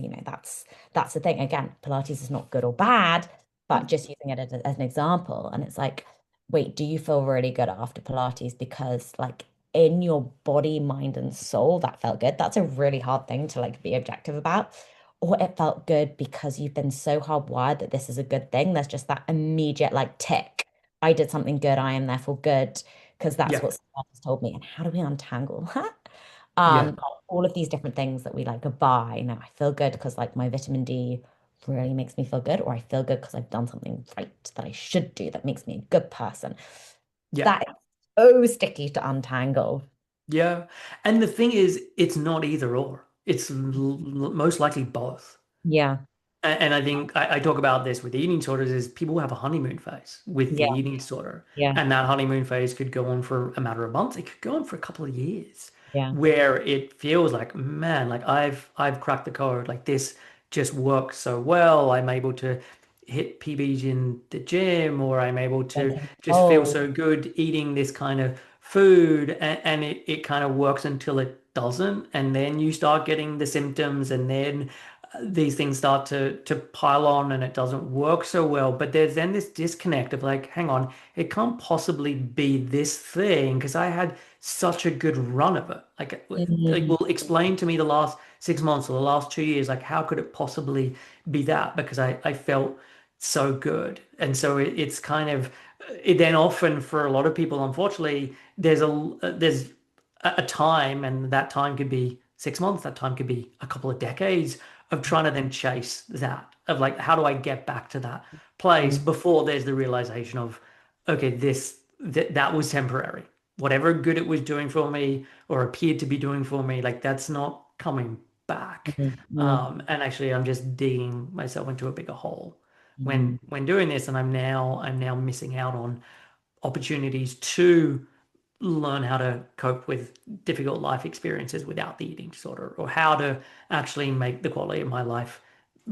that's the thing. Again, Pilates is not good or bad, but just using it as an example. And it's like, wait, do you feel really good after Pilates? Because like in your body, mind, and soul, that felt good. That's a really hard thing to like be objective about, or it felt good because you've been so hardwired that this is a good thing. There's just that immediate like tick. I did something good. I am therefore good because that's Yeah. what someone has told me. And how do we untangle that? Yeah. All of these different things that we like buy. Now I feel good because like my vitamin D really makes me feel good, or I feel good because I've done something right that I should do that makes me a good person. Yeah. That is so sticky to untangle. Yeah. And the thing is, it's not either or. It's most likely both. Yeah. And I think I talk about this with eating disorders is people have a honeymoon phase with the Yeah. eating disorder. Yeah. And that honeymoon phase could go on for a matter of months. It could go on for a couple of years Yeah. where it feels like, man, like I've cracked the code. Like this just works so well. I'm able to hit PBs in the gym, or I'm able to just feel Oh. so good eating this kind of food. And it kind of works until it doesn't. And then you start getting the symptoms, and then these things start to pile on and it doesn't work so well. But there's then this disconnect of like, hang on, it can't possibly be this thing because I had such a good run of it. Like, Mhm. will explain to me the last 6 months or the last 2 years, like how could it possibly be that? Because I felt so good. And so it's kind of it then often for a lot of people, unfortunately, there's a time, and that time could be 6 months, that time could be a couple of decades of trying to then chase that, of like, how do I get back to that place before there's the realization of, okay, that was temporary. Whatever good it was doing for me or appeared to be doing for me, like that's not coming back. Mhm. And actually, I'm just digging myself into a bigger hole Mhm. when doing this, and I'm now missing out on opportunities to learn how to cope with difficult life experiences without the eating disorder, or how to actually make the quality of my life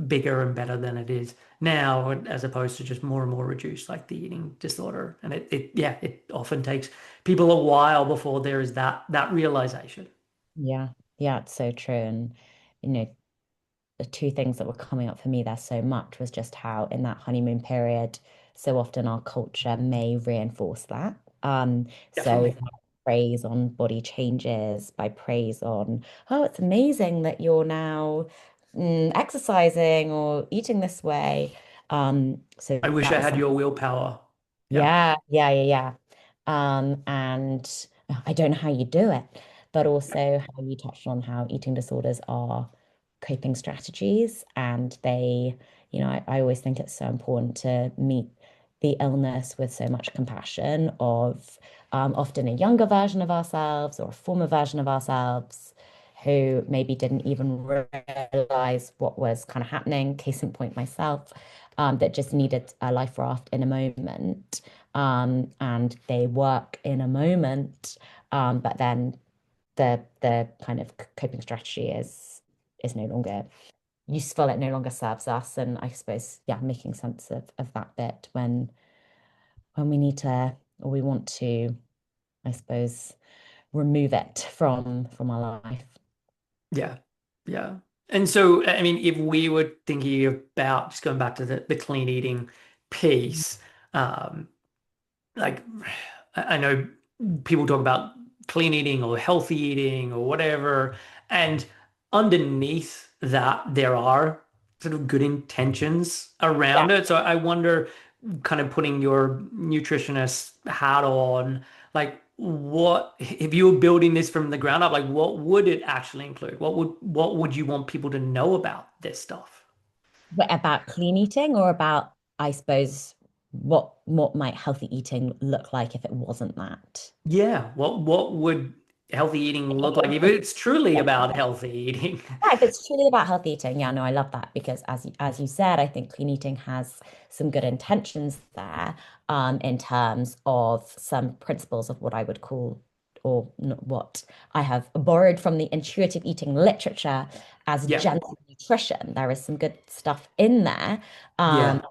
bigger and better than it is now, as opposed to just more and more reduced like the eating disorder. And yeah, it often takes people a while before there is that realization. Yeah, yeah, it's so true. And, you know, the two things that were coming up for me there so much was just how in that honeymoon period, so often our culture may reinforce that. So Definitely. by praise on body changes, by praise on, oh, it's amazing that you're now exercising or eating this way. So I wish that I was had something. your willpower. Yeah. Yeah, yeah, yeah, yeah. And I don't know how you do it, but also how you touched on how eating disorders are coping strategies. And they, I always think it's so important to meet the illness with so much compassion of often a younger version of ourselves or a former version of ourselves who maybe didn't even realize what was kind of happening. Case in point, myself, that just needed a life raft in a moment, and they work in a moment, but then the kind of coping strategy is no longer useful. It no longer serves us, and I suppose yeah, making sense of that bit when we need to or we want to, I suppose, remove it from our life. Yeah. Yeah. And so, I mean, if we were thinking about just going back to the clean eating piece, um, like I know people talk about clean eating or healthy eating or whatever, and underneath that there are sort of good intentions Yeah. around it. So I wonder, kind of putting your nutritionist hat on, like what if you were building this from the ground up, like what would it actually include? What would you want people to know about this stuff? But about clean eating or about, I suppose, what might healthy eating look like if it wasn't that? Yeah, what would healthy eating look like if it's truly about healthy eating? Yeah, if it's truly about healthy eating, yeah, no, I love that because as you said, I think clean eating has some good intentions there, in terms of some principles of what I would call, or what I have borrowed from the intuitive eating literature as Yeah, gentle nutrition. There is some good stuff in there, um, yeah,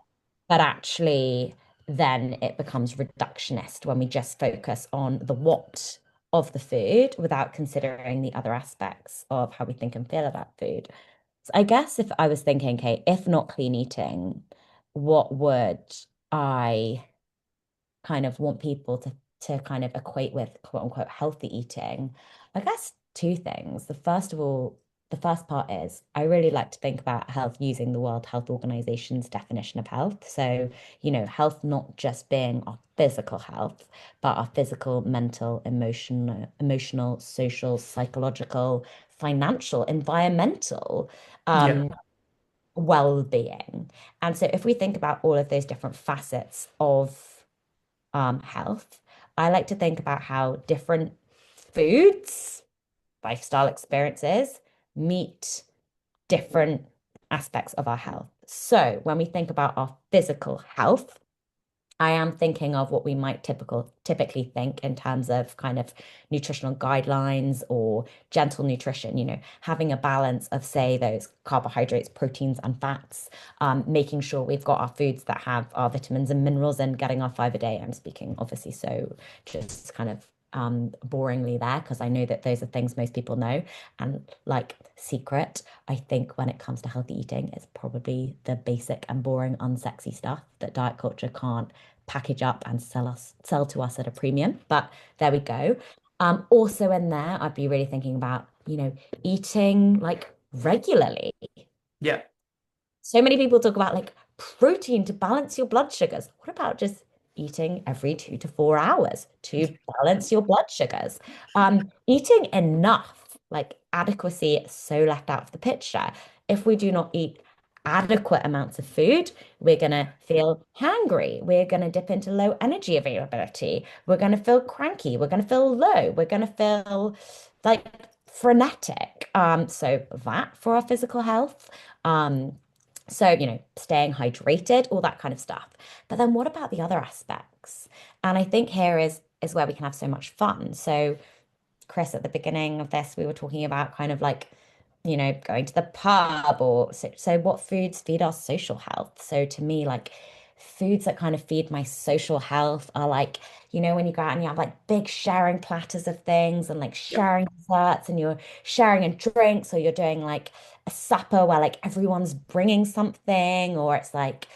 but actually, then it becomes reductionist when we just focus on the what of the food without considering the other aspects of how we think and feel about food. So I guess if I was thinking, okay, if not clean eating, what would I kind of want people to kind of equate with quote unquote healthy eating? I guess two things. The first of all, the first part is I really like to think about health using the World Health Organization's definition of health. So, health not just being our physical health, but our physical, mental, emotional, social, psychological, financial, environmental, yeah, um, well-being. And so if we think about all of those different facets of health, I like to think about how different foods, lifestyle experiences meet different aspects of our health. So when we think about our physical health, I am thinking of what we might typically think in terms of kind of nutritional guidelines or gentle nutrition, having a balance of, say, those carbohydrates, proteins, and fats, making sure we've got our foods that have our vitamins and minerals and getting our 5 a day. I'm speaking obviously so just kind of boringly there because I know that those are things most people know. And like secret, I think when it comes to healthy eating, it's probably the basic and boring, unsexy stuff that diet culture can't package up and sell to us at a premium. But there we go. Also in there, I'd be really thinking about, eating like regularly. yeah, So many people talk about like protein to balance your blood sugars. What about just eating every 2 to 4 hours to balance your blood sugars? Eating enough, like adequacy, is so left out of the picture. If we do not eat adequate amounts of food, we're going to feel hungry. We're going to dip into low energy availability. We're going to feel cranky. We're going to feel low. We're going to feel like frenetic. So that for our physical health. So, staying hydrated, all that kind of stuff. But then what about the other aspects? And I think here is where we can have so much fun. So, Chris, at the beginning of this, we were talking about kind of like, going to the pub or so what foods feed our social health? So to me, like foods that kind of feed my social health are like, when you go out and you have like big sharing platters of things and like yep, sharing desserts and you're sharing a drinks or you're doing like a supper where like everyone's bringing something or it's like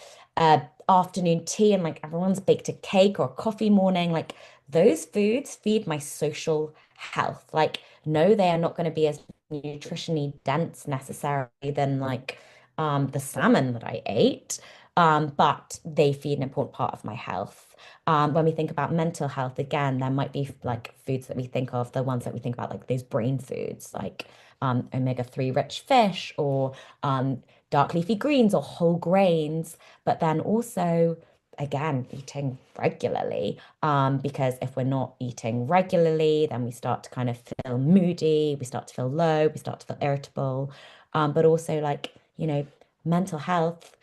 afternoon tea and like everyone's baked a cake or a coffee morning. Like those foods feed my social health. Like, no, they are not going to be as nutritionally dense necessarily than like the salmon that I ate, but they feed an important part of my health. When we think about mental health, again, there might be like foods that we think of, the ones that we think about, like those brain foods, like omega-3 rich fish or dark leafy greens or whole grains, but then also, again, eating regularly. Because if we're not eating regularly, then we start to kind of feel moody, we start to feel low, we start to feel irritable. But also, like, mental health,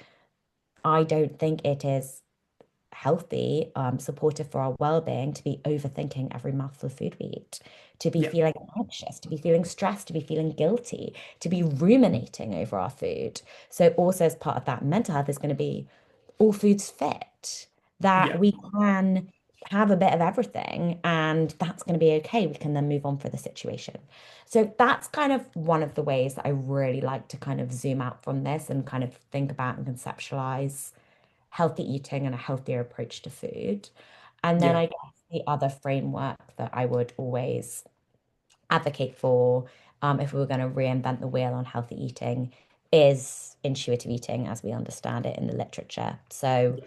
I don't think it is healthy, supportive for our well-being to be overthinking every mouthful of food we eat, to be yep, feeling anxious, to be feeling stressed, to be feeling guilty, to be ruminating over our food. So also as part of that mental health is going to be all foods fit, that yeah, we can have a bit of everything and that's going to be okay. We can then move on for the situation. So that's kind of one of the ways that I really like to kind of zoom out from this and kind of think about and conceptualize healthy eating and a healthier approach to food. And then yeah, I guess the other framework that I would always advocate for, if we were going to reinvent the wheel on healthy eating, is intuitive eating as we understand it in the literature. So,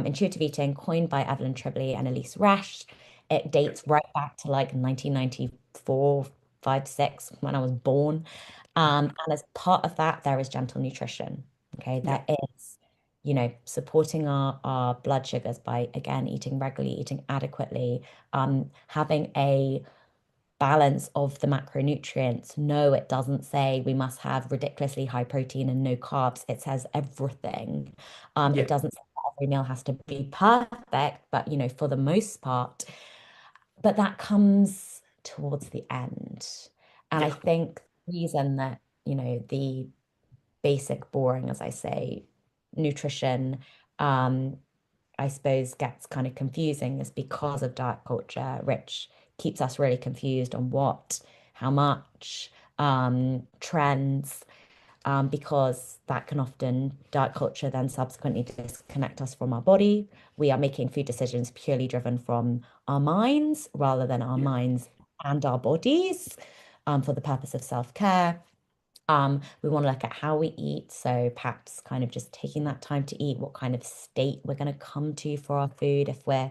intuitive eating, coined by Evelyn Tribbley and Elise Resch. It yep, dates right back to like 1994, 5, 6, when I was born. And as part of that, there is gentle nutrition. Okay, there yep, is, supporting our blood sugars by again eating regularly, eating adequately, having a balance of the macronutrients. No, it doesn't say we must have ridiculously high protein and no carbs. It says everything. It Yeah. doesn't say that every meal has to be perfect, but for the most part. But that comes towards the end. And I Yeah. think the reason that, the basic, boring, as I say, nutrition, um, I suppose gets kind of confusing is because of diet culture, which keeps us really confused on what, how much, trends, because that can often, diet culture then subsequently disconnect us from our body. We are making food decisions purely driven from our minds rather than our Yeah. minds and our bodies, for the purpose of self-care. We want to look at how we eat. So perhaps kind of just taking that time to eat, what kind of state we're going to come to for our food. If we're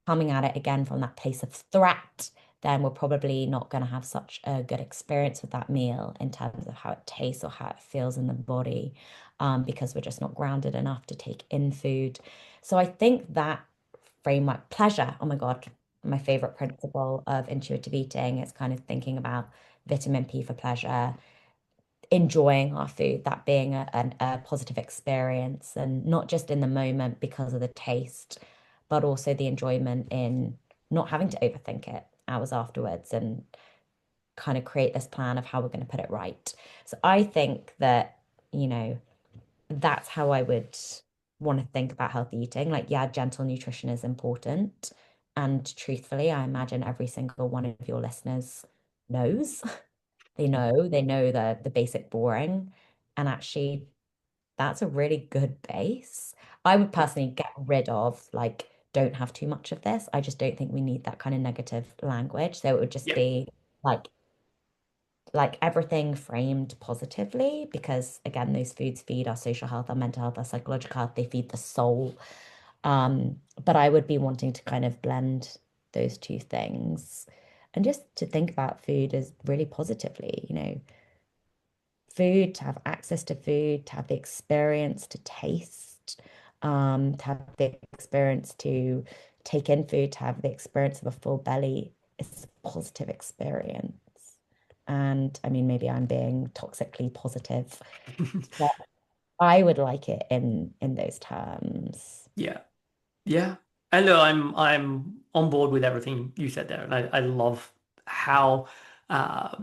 coming at it again from that place of threat, then we're probably not going to have such a good experience with that meal in terms of how it tastes or how it feels in the body, because we're just not grounded enough to take in food. So I think that framework, pleasure, oh my God, my favorite principle of intuitive eating is kind of thinking about vitamin P for pleasure, enjoying our food, that being a positive experience, and not just in the moment because of the taste, but also the enjoyment in not having to overthink it hours afterwards and kind of create this plan of how we're going to put it right. So I think that, you know, that's how I would want to think about healthy eating. Like, yeah, gentle nutrition is important. And truthfully, I imagine every single one of your listeners knows. They know the basic boring. And actually, that's a really good base. I would Yeah. personally get rid of, like, don't have too much of this. I just don't think we need that kind of negative language. So it would just Yeah. be like everything framed positively, because again, those foods feed our social health, our mental health, our psychological health, they feed the soul. But I would be wanting to kind of blend those two things and just to think about food as really positively, food, to have access to food, to have the experience to taste, to have the experience to take in food, to have the experience of a full belly. It's a positive experience. And I mean, maybe I'm being toxically positive, but I would like it in those terms. Yeah. Yeah. And look, I'm on board with everything you said there. And I love how uh,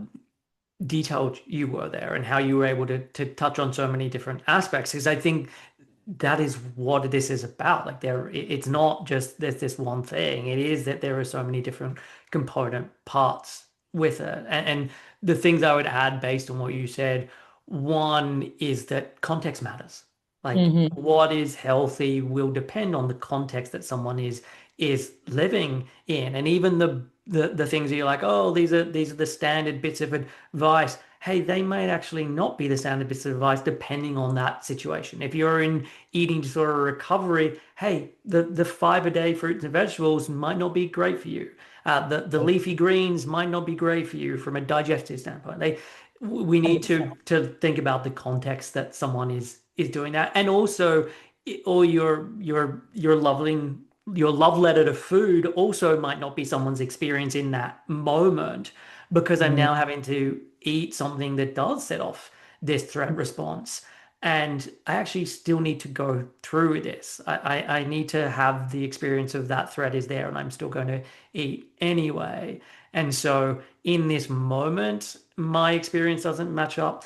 detailed you were there and how you were able to touch on so many different aspects. Because I think that is what this is about. Like it's not just there's this one thing. It is that there are so many different component parts with it. And the things I would add based on what you said, one is that context matters. Like Hmm. what is healthy will depend on the context that someone is living in. And even the things that you're like, oh, these are the standard bits of advice. Hey, they might actually not be the standard bits of advice depending on that situation. If you're in eating disorder recovery, hey, the five a day fruits and vegetables might not be great for you. The leafy greens might not be great for you from a digestive standpoint. We need 100%. to think about the context that someone is doing that, and also all your love letter to food also might not be someone's experience in that moment because I'm Mm. now having to eat something that does set off this threat response. And I actually still need to go through this. I need to have the experience of that threat is there and I'm still going to eat anyway. And so in this moment, my experience doesn't match up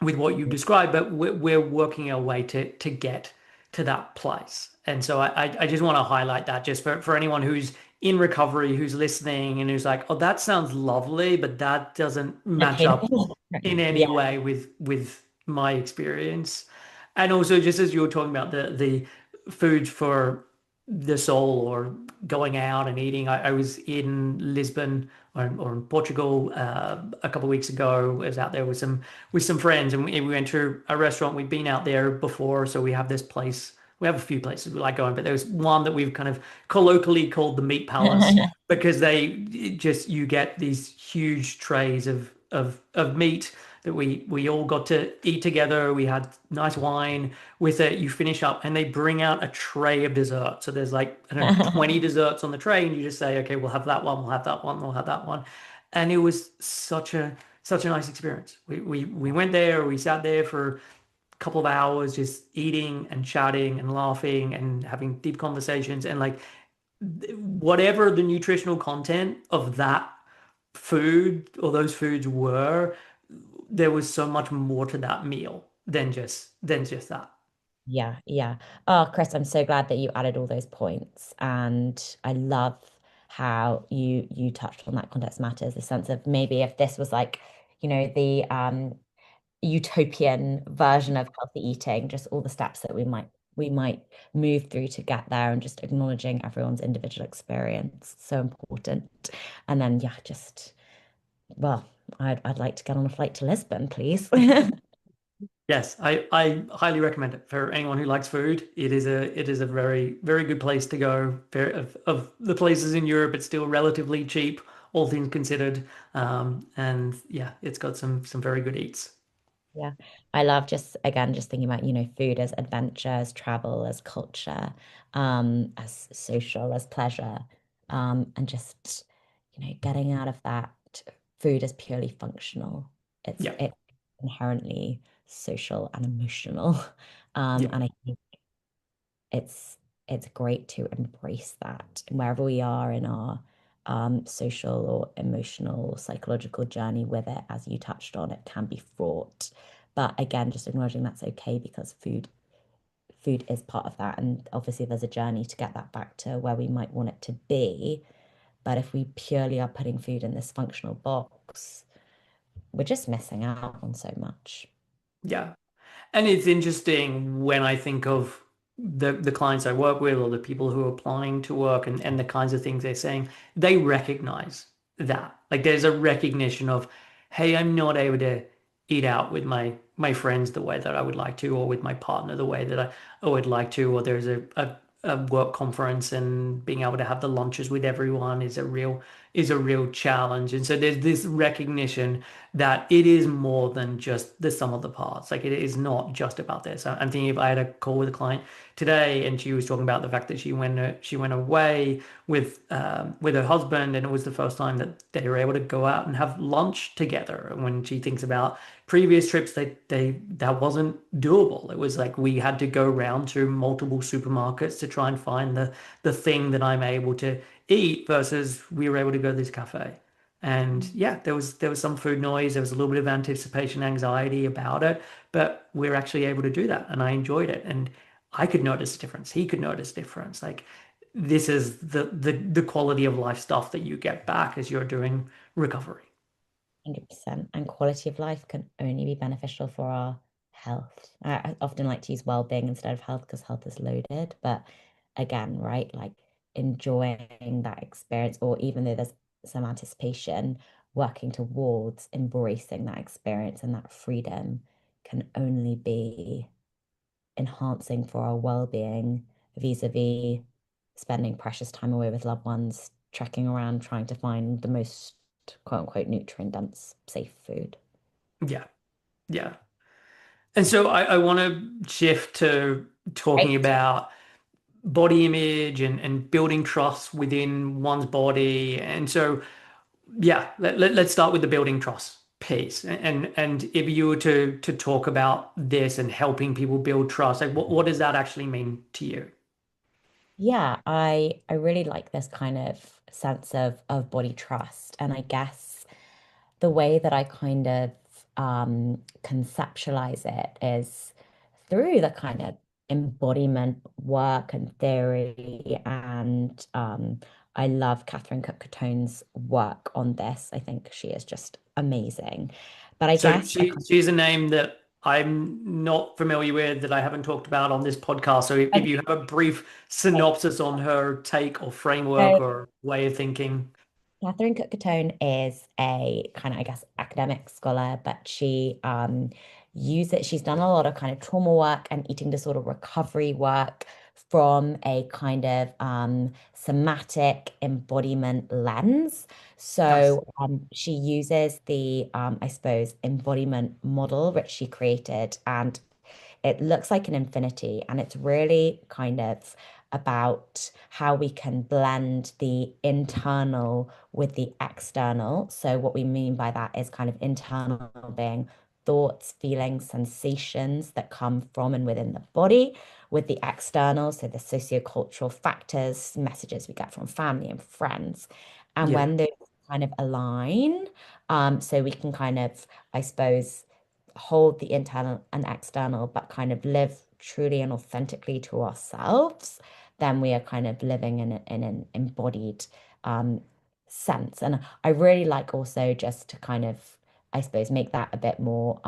with what you described, but we're working our way to get to that place. And so I just want to highlight that just for anyone who's in recovery, who's listening and who's like, oh, that sounds lovely, but that doesn't match up Attainable. in any Yeah. way with my experience. And also, just as you were talking about the food for the soul or going out and eating, I was in Lisbon or in Portugal a couple of weeks ago. I was out there with some friends, and we went to a restaurant. We'd been out there before, so we have this place. We have a few places we like going, but there was one that we've kind of colloquially called the Meat Palace because they just you get these huge trays of of meat that we all got to eat together. We had nice wine with it. You finish up and they bring out a tray of dessert. So there's like, I don't know, 20 desserts on the tray, and you just say, okay, we'll have that one, we'll have that one, we'll have that one. And it was such a nice experience. We went there, we sat there for a couple of hours just eating and chatting and laughing and having deep conversations, and like whatever the nutritional content of that food or those foods were, there was so much more to that meal than just that. Yeah, yeah. Oh, Chris, I'm so glad that you added all those points. And I love how you touched on that context matters, the sense of maybe if this was like, the utopian version of healthy eating, just all the steps that we might move through to get there and just acknowledging everyone's individual experience. So important. And then yeah, just well, I'd like to get on a flight to Lisbon, please. Yes, I highly recommend it for anyone who likes food. It is a very very good place to go. Of the places in Europe, it's still relatively cheap, all things considered. And yeah, it's got some very good eats. Yeah. I love just again just thinking about, food as adventure, as travel, as culture, as social, as pleasure. And just, getting out of that food as purely functional. Yeah, It's inherently social and emotional. yeah, And I think it's it's great to embrace that wherever we are in our social or emotional, psychological journey with it, as you touched on, it can be fraught. But again, just acknowledging that's okay because food is part of that. And obviously there's a journey to get that back to where we might want it to be. But if we purely are putting food in this functional box, we're just missing out on so much. yeah. And it's interesting when I think of the clients I work with or the people who are applying to work, and the kinds of things they're saying, they recognize that. Like there's a recognition of, hey, I'm not able to eat out with my friends the way that I would like to, or with my partner the way that I would like to, or there's a work conference and being able to have the lunches with everyone is a real challenge. And so there's this recognition that it is more than just the sum of the parts. Like it is not just about this. I'm thinking if I had a call with a client today and she was talking about the fact that she went away with her husband, and it was the first time that they were able to go out and have lunch together. And when she thinks about previous trips, they that wasn't doable. It was like we had to go round to multiple supermarkets to try and find the thing that I'm able to eat versus we were able to go to this cafe. And yeah, there was some food noise, there was a little bit of anticipation anxiety about it, but we're actually able to do that, and I enjoyed it. And I could notice a difference. He could notice difference. Like this is the quality of life stuff that you get back as you're doing recovery. 100%. And quality of life can only be beneficial for our health. I often like to use well-being instead of health because health is loaded. But again, right, like enjoying that experience, or even though there's some anticipation, working towards embracing that experience and that freedom can only be enhancing for our well-being vis-a-vis spending precious time away with loved ones, trekking around trying to find the most quote unquote nutrient dense safe food. Yeah, yeah. And so I want to shift to talking Right. about body image and building trust within one's body. And so yeah, let's start with the building trust piece. And if you were to talk about this and helping people build trust, like what does that actually mean to you? Yeah, I really like this kind of sense of body trust. And I guess the way that I kind of conceptualize it is through the kind of embodiment work and theory. And I love Catherine Cook-Catone's work on this. I think she is just amazing. But I So guess she's a name that I'm not familiar with, that I haven't talked about on this podcast. So if you have a brief synopsis on her take or framework I, or way of thinking. Catherine Cook-Catone is a kind of, I guess, academic scholar, but she's done a lot of kind of trauma work and eating disorder recovery work, from a kind of somatic embodiment lens. Nice. So she uses the, I suppose, embodiment model which she created, and it looks like an infinity, and it's really kind of about how we can blend the internal with the external. So, what we mean by that is kind of internal being thoughts, feelings, sensations that come from and within the body, with the external, so the sociocultural factors, messages we get from family and friends. And Yeah. when those kind of align, so we can kind of, I suppose, hold the internal and external, but kind of live truly and authentically to ourselves, then we are kind of living in an embodied um, sense. And I really like also just to kind of, I suppose, make that a bit more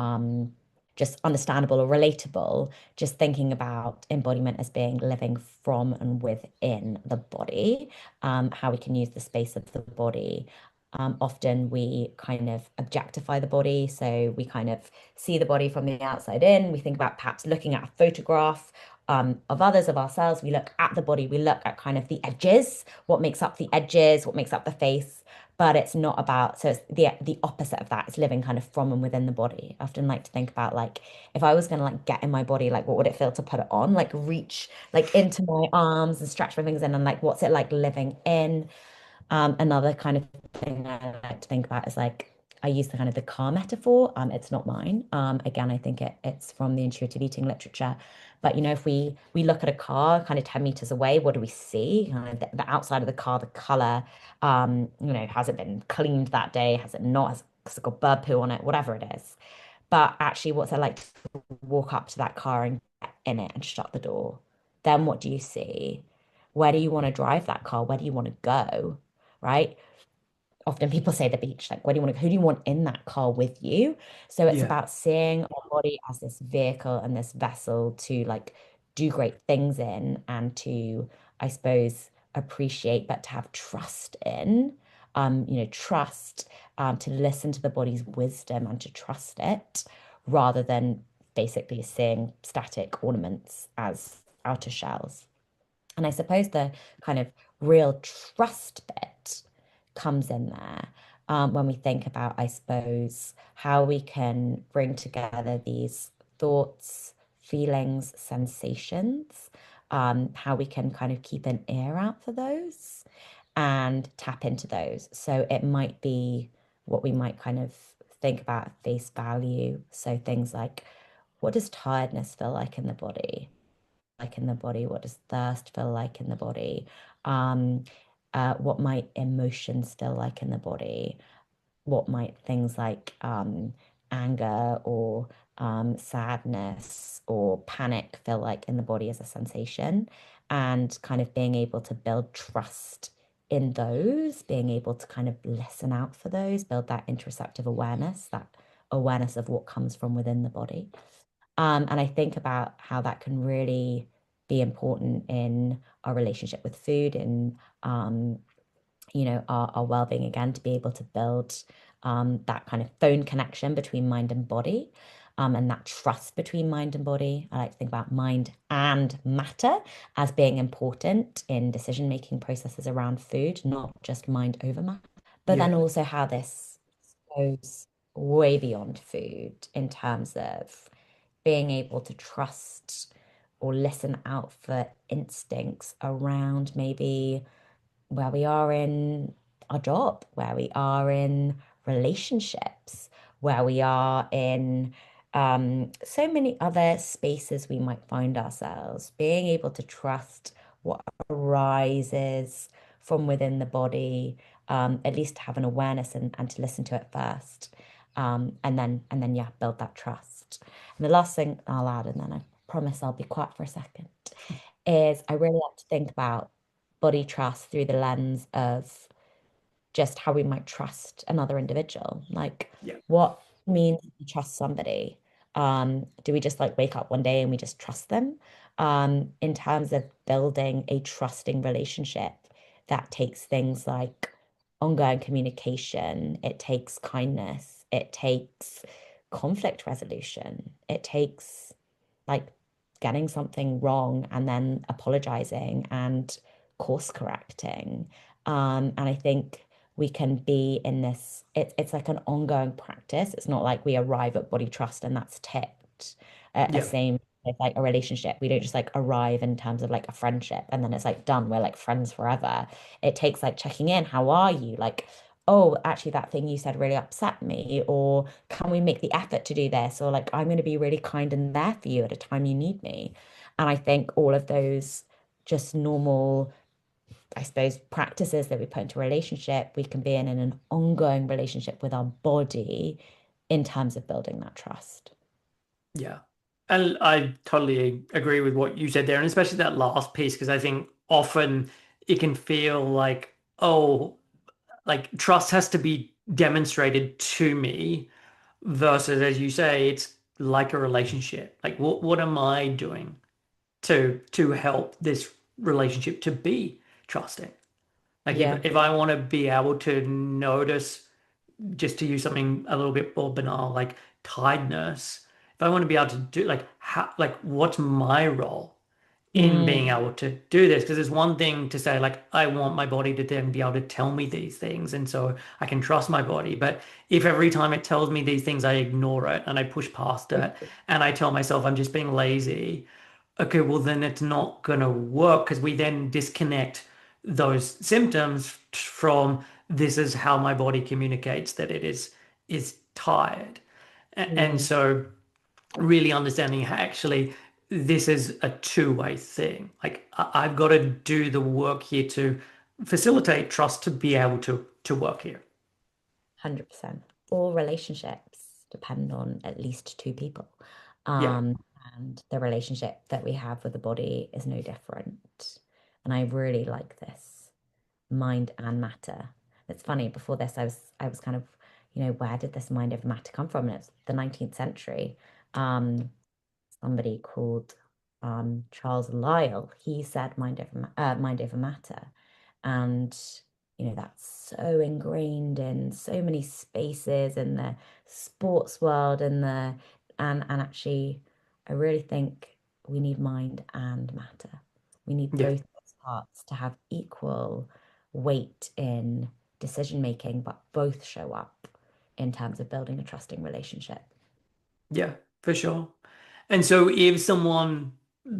just understandable or relatable, just thinking about embodiment as being living from and within the body, how we can use the space of the body. Often we kind of objectify the body. So we kind of see the body from the outside in. We think about perhaps looking at a photograph of others, of ourselves. We look at the body, we look at kind of the edges, what makes up the edges, what makes up the face. But it's not about, so it's the opposite of that. It's living kind of from and within the body. I often like to think about like if I was gonna like get in my body, like what would it feel to put it on? Like reach like into my arms and stretch my fingers in and like what's it like living in? Another kind of thing I like to think about is like I use the kind of the car metaphor. It's not mine. Again, I think it's from the intuitive eating literature. But you know, if we look at a car kind of 10 meters away, what do we see? Kind of the outside of the car, the color. You know, has it been cleaned that day? Has it not? Has it got bird poo on it? Whatever it is. But actually, what's it like to walk up to that car and get in it and shut the door? Then what do you see? Where do you want to drive that car? Where do you want to go? Right? Often people say the beach, like, where do you want to, who do you want in that car with you? So it's Yeah. about seeing our body as this vehicle and this vessel to like do great things in and to, I suppose, appreciate, but to have trust in, trust, to listen to the body's wisdom and to trust it rather than basically seeing static ornaments as outer shells. And I suppose the kind of real trust bit comes in there when we think about, I suppose, how we can bring together these thoughts, feelings, sensations, how we can kind of keep an ear out for those and tap into those. So it might be what we might kind of think about at face value. So things like, what does tiredness feel like in the body? Like in the body? What does thirst feel like in the body? Um, what might emotions feel like in the body? What might things like anger or sadness or panic feel like in the body as a sensation? And kind of being able to build trust in those, being able to kind of listen out for those, build that interoceptive awareness, that awareness of what comes from within the body. And I think about how that can really be important in our relationship with food and our well-being again, to be able to build that kind of phone connection between mind and body, and that trust between mind and body. I like to think about mind and matter as being important in decision-making processes around food, not just mind over matter. But then Yeah. also how this goes way beyond food in terms of being able to trust or listen out for instincts around maybe where we are in our job, where we are in relationships, where we are in so many other spaces we might find ourselves, being able to trust what arises from within the body, at least to have an awareness and to listen to it first. And then yeah, build that trust. And the last thing I'll add, and then I promise I'll be quiet for a second, is I really like to think about body trust through the lens of just how we might trust another individual. Like, Yeah. what means to trust somebody? Do we just like wake up one day and we just trust them? In terms of building a trusting relationship, that takes things like ongoing communication, it takes kindness, it takes conflict resolution, it takes like getting something wrong and then apologizing and course correcting. And I think we can be in this, it's like an ongoing practice. It's not like we arrive at body trust and that's ticked. Yeah. Same with like a relationship. We don't just like arrive in terms of like a friendship and then it's like done. We're like friends forever. It takes like checking in. How are you? Like, oh, actually, that thing you said really upset me. Or can we make the effort to do this? Or like, I'm going to be really kind and there for you at a time you need me. And I think all of those just normal, I suppose, practices that we put into a relationship, we can be in an ongoing relationship with our body in terms of building that trust. Yeah. And I totally agree with what you said there, and especially that last piece, because I think often it can feel like, oh, like trust has to be demonstrated to me versus, as you say, it's like a relationship. Like what am I doing to help this relationship to be trusting? Like Yeah. if I want to be able to notice, just to use something a little bit more banal, like tiredness, if I want to be able to do like how, like what's my role in Mm, being able to do this? Because it's one thing to say like I want my body to then be able to tell me these things, and so I can trust my body. But if every time it tells me these things, I ignore it and I push past it, and I tell myself I'm just being lazy, okay, well then it's not gonna work because we then disconnect those symptoms from this is how my body communicates that it is tired. And mm. so really understanding how actually this is a two-way thing. Like I've got to do the work here to facilitate trust to be able to work here. 100%. All relationships depend on at least two people. Yeah. Um, and the relationship that we have with the body is no different. And I really like this mind and matter. It's funny, before this, I was kind of, where did this mind over matter come from? And it's the 19th century. Um, Somebody called Charles Lyell, he said mind over matter. And, that's so ingrained in so many spaces in the sports world and actually, I really think we need mind and matter. We need Yeah. both those parts to have equal weight in decision making, but both show up in terms of building a trusting relationship. Yeah, for sure. And so if someone,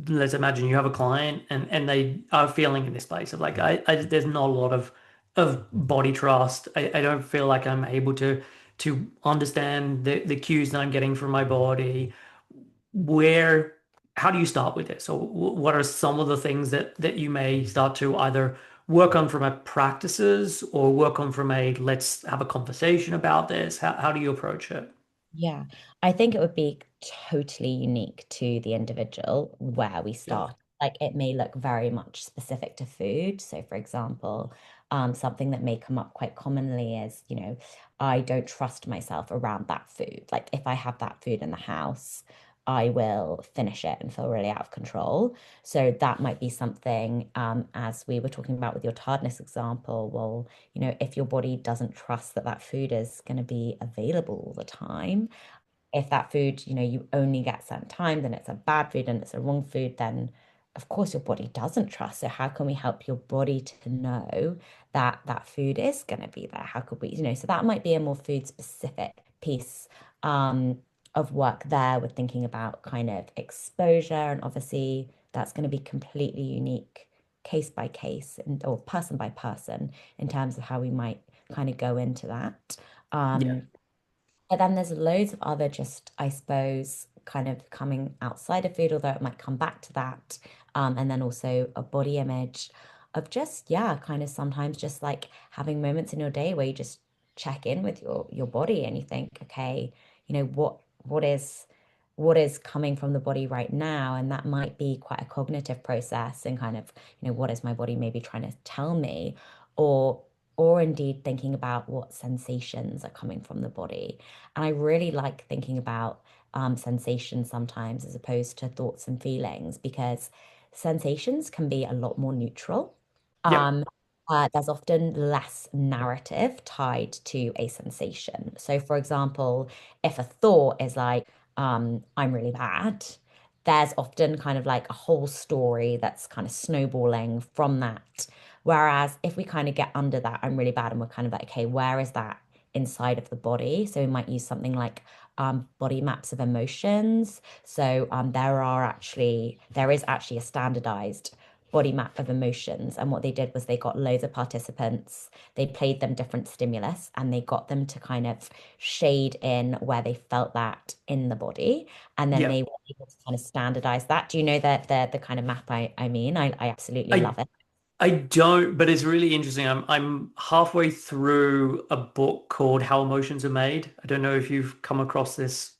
let's imagine you have a client and they are feeling in this place of like, there's not a lot of body trust. I don't feel like I'm able to understand the cues that I'm getting from my body. Where, how do you start with this? Or what are some of the things that you may start to either work on from a practices or work on from a let's have a conversation about this? How do you approach it? Yeah, I think it would be totally unique to the individual where we Yeah. start. Like it may look very much specific to food. So, for example, something that may come up quite commonly is, I don't trust myself around that food. Like if I have that food in the house, I will finish it and feel really out of control. So that might be something, as we were talking about with your tiredness example. Well, if your body doesn't trust that that food is going to be available all the time, if that food, you only get certain time, then it's a bad food and it's a wrong food, then of course your body doesn't trust. So how can we help your body to know that that food is going to be there? How could we, so that might be a more food specific piece um, of work there with thinking about kind of exposure. And obviously that's going to be completely unique case by case and or person by person in terms of how we might kind of go into that. Yeah. But then there's loads of other just, I suppose, kind of coming outside of food, although it might come back to that. And then also a body image of just, yeah, kind of sometimes just like having moments in your day where you just check in with your body and you think, okay, what is coming from the body right now? And that might be quite a cognitive process and kind of, what is my body maybe trying to tell me? Or or indeed thinking about what sensations are coming from the body. And I really like thinking about sensations sometimes as opposed to thoughts and feelings because sensations can be a lot more neutral. Yep. Um, there's often less narrative tied to a sensation. So, for example, if a thought is like, I'm really bad, there's often kind of like a whole story that's kind of snowballing from that. Whereas if we kind of get under that, I'm really bad, and we're kind of like, okay, where is that inside of the body? So we might use something like body maps of emotions. So there is actually a standardized body map of emotions. And what they did was they got loads of participants, they played them different stimulus, and they got them to kind of shade in where they felt that in the body. And then Yeah. they were able to kind of standardize that. Do you know the kind of map I mean? I absolutely I love it. I don't, but it's really interesting. I'm halfway through a book called How Emotions Are Made. I don't know if you've come across this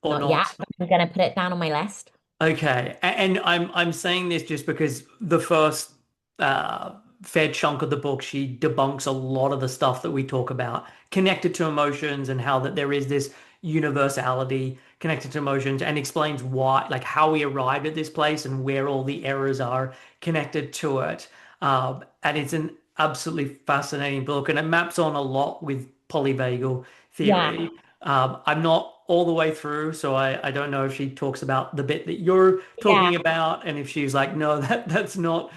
or Not yet, not. but I'm gonna put it down on my list. Okay, and I'm saying this just because the first fair chunk of the book, she debunks a lot of the stuff that we talk about connected to emotions and how that there is this universality connected to emotions, and explains why, like how we arrived at this place and where all the errors are connected to it. And it's an absolutely fascinating book, and it maps on a lot with polyvagal Yeah, theory. I'm not all the way through, so I don't know if she talks about the bit that you're yeah. talking about, and if she's like, no, that's not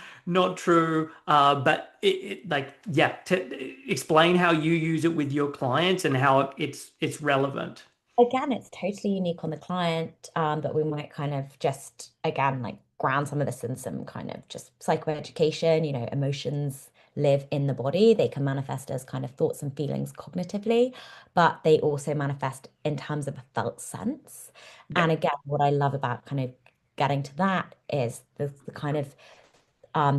true. But like, yeah, to explain how you use it with your clients and how it's relevant. Again, it's totally unique on the client, but we might kind of just, again, like ground some of this in some kind of just psychoeducation. Emotions live in the body. They can manifest as kind of thoughts and feelings cognitively, but they also manifest in terms of a felt sense. Yeah, And again, what I love about kind of getting to that is the kind of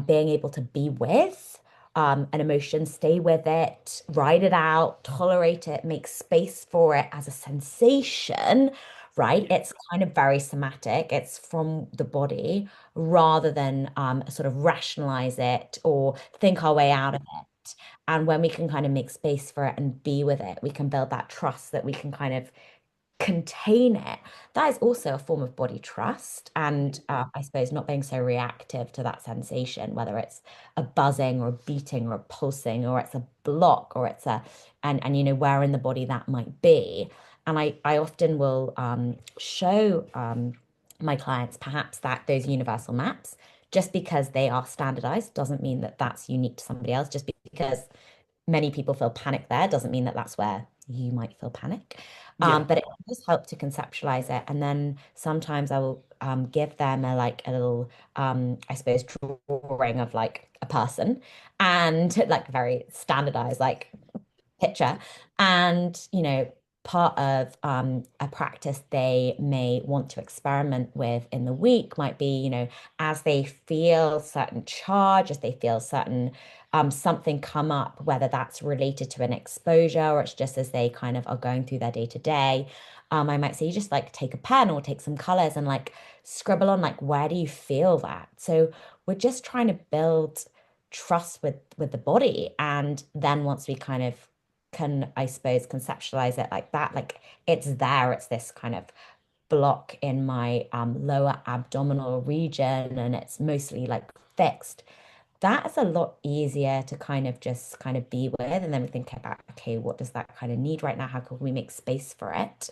being able to be with an emotion, stay with it, ride it out, tolerate it, make space for it as a sensation, right? yeah, It's kind of very somatic. It's from the body rather than sort of rationalize it or think our way out of it. And when we can kind of make space for it and be with it, we can build that trust that we can kind of contain it. That is also a form of body trust. And I suppose not being so reactive to that sensation, whether it's a buzzing or a beating or a pulsing, or it's a block, or it's and where in the body that might be. And I often will show my clients perhaps that those universal maps, just because they are standardized doesn't mean that that's unique to somebody else. Just because many people feel panic there doesn't mean that that's where you might feel panic. yeah, But it does help to conceptualize it. And then sometimes I will give them a little, I suppose, drawing of like a person, and like very standardized, like picture. And, part of a practice they may want to experiment with in the week might be, as they feel certain charge, as they feel certain something come up, whether that's related to an exposure or it's just as they kind of are going through their day to day. I might say, you just like take a pen or take some colors and like scribble on like, where do you feel that? So we're just trying to build trust with the body. And then once we kind of can, I suppose, conceptualize it like that, like it's there, it's this kind of block in my lower abdominal region, and it's mostly like fixed. That is a lot easier to kind of just kind of be with. And then we think about, okay, what does that kind of need right now? How can we make space for it?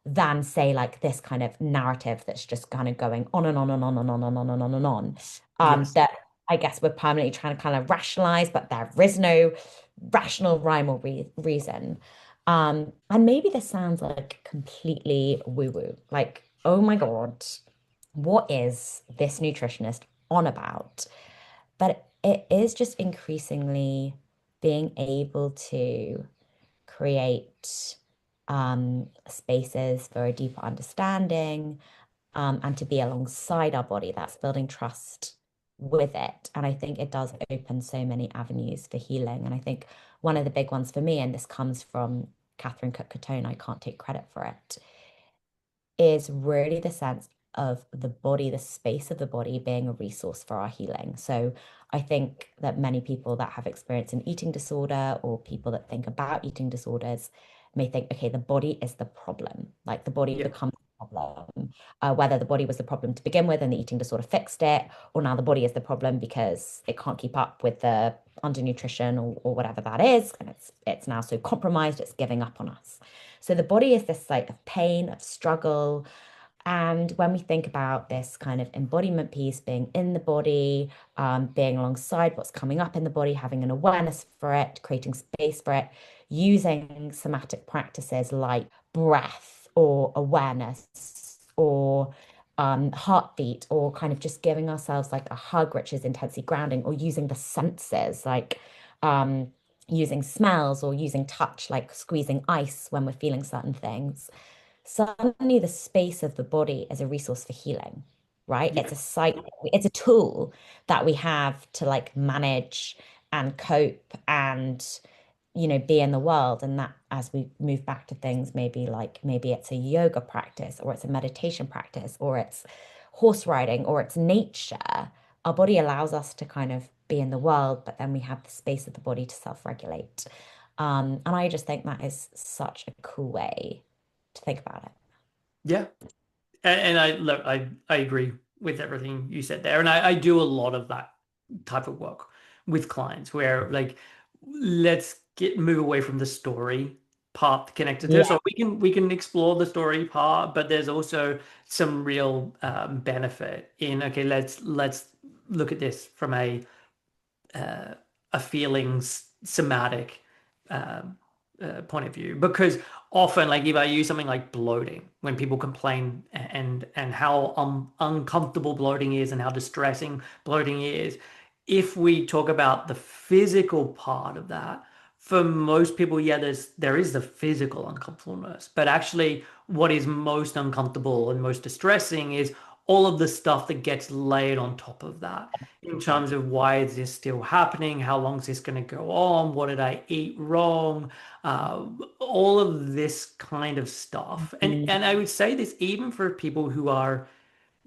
Than say like this kind of narrative that's just kind of going on and on and on and on and on and on and on. yes, That I guess we're permanently trying to kind of rationalize, but there is no rational rhyme or reason. And maybe this sounds like completely woo-woo. Like, oh my God, what is this nutritionist on about? But it is just increasingly being able to create spaces for a deeper understanding, and to be alongside our body. That's building trust with it. And I think it does open so many avenues for healing. And I think one of the big ones for me, and this comes from Catherine Cook-Catone, I can't take credit for it, is really the sense of the body, the space of the body being a resource for our healing. So I think that many people that have experienced an eating disorder, or people that think about eating disorders, may think, okay, the body is the problem. Like the body yeah, becomes the problem. Whether the body was the problem to begin with and the eating disorder fixed it, or now the body is the problem because it can't keep up with the undernutrition, or whatever that is, and it's now so compromised, it's giving up on us. So the body is this site of pain, of struggle, And when we think about this kind of embodiment piece being in the body, being alongside what's coming up in the body, having an awareness for it, creating space for it, using somatic practices like breath or awareness or heartbeat, or kind of just giving ourselves like a hug, which is intensely grounding, or using the senses, like using smells or using touch, like squeezing ice when we're feeling certain things. Suddenly the space of the body is a resource for healing, right? Yeah. It's a site, it's a tool that we have to like manage and cope and, be in the world. And that as we move back to things, maybe it's a yoga practice, or it's a meditation practice, or it's horse riding, or it's nature. Our body allows us to kind of be in the world, but then we have the space of the body to self-regulate. And I just think that is such a cool way to think about it. Yeah. And I look, I agree with everything you said there. And I do a lot of that type of work with clients where like let's get move away from the story part connected to it. Yeah. So we can explore the story part, but there's also some real benefit in okay, let's look at this from uh, a feelings somatic um, point of view because often like if I use something like bloating when people complain and how uncomfortable bloating is and how distressing bloating is if we talk about the physical part of that for most people yeah there is the physical uncomfortableness but actually what is most uncomfortable and most distressing is all of the stuff that gets laid on top of that in Yeah. terms of why is this still happening? How long is this going to go on? What did I eat wrong? All of this kind of stuff. And Mm, and I would say this even for people who are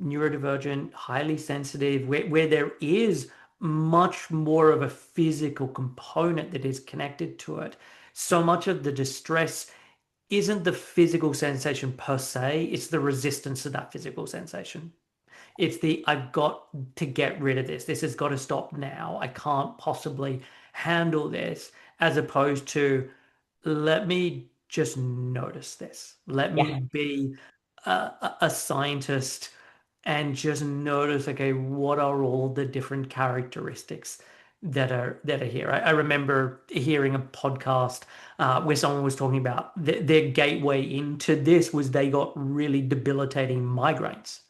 neurodivergent, highly sensitive, where there is much more of a physical component that is connected to it. So much of the distress isn't the physical sensation per se, it's the resistance to that physical sensation. It's the I've got to get rid of this. This has got to stop now. I can't possibly handle this, as opposed to let me just notice this. Let me yeah. be a scientist and just notice, okay, what are all the different characteristics that are here? I remember hearing a podcast where someone was talking about their gateway into this was they got really debilitating migraines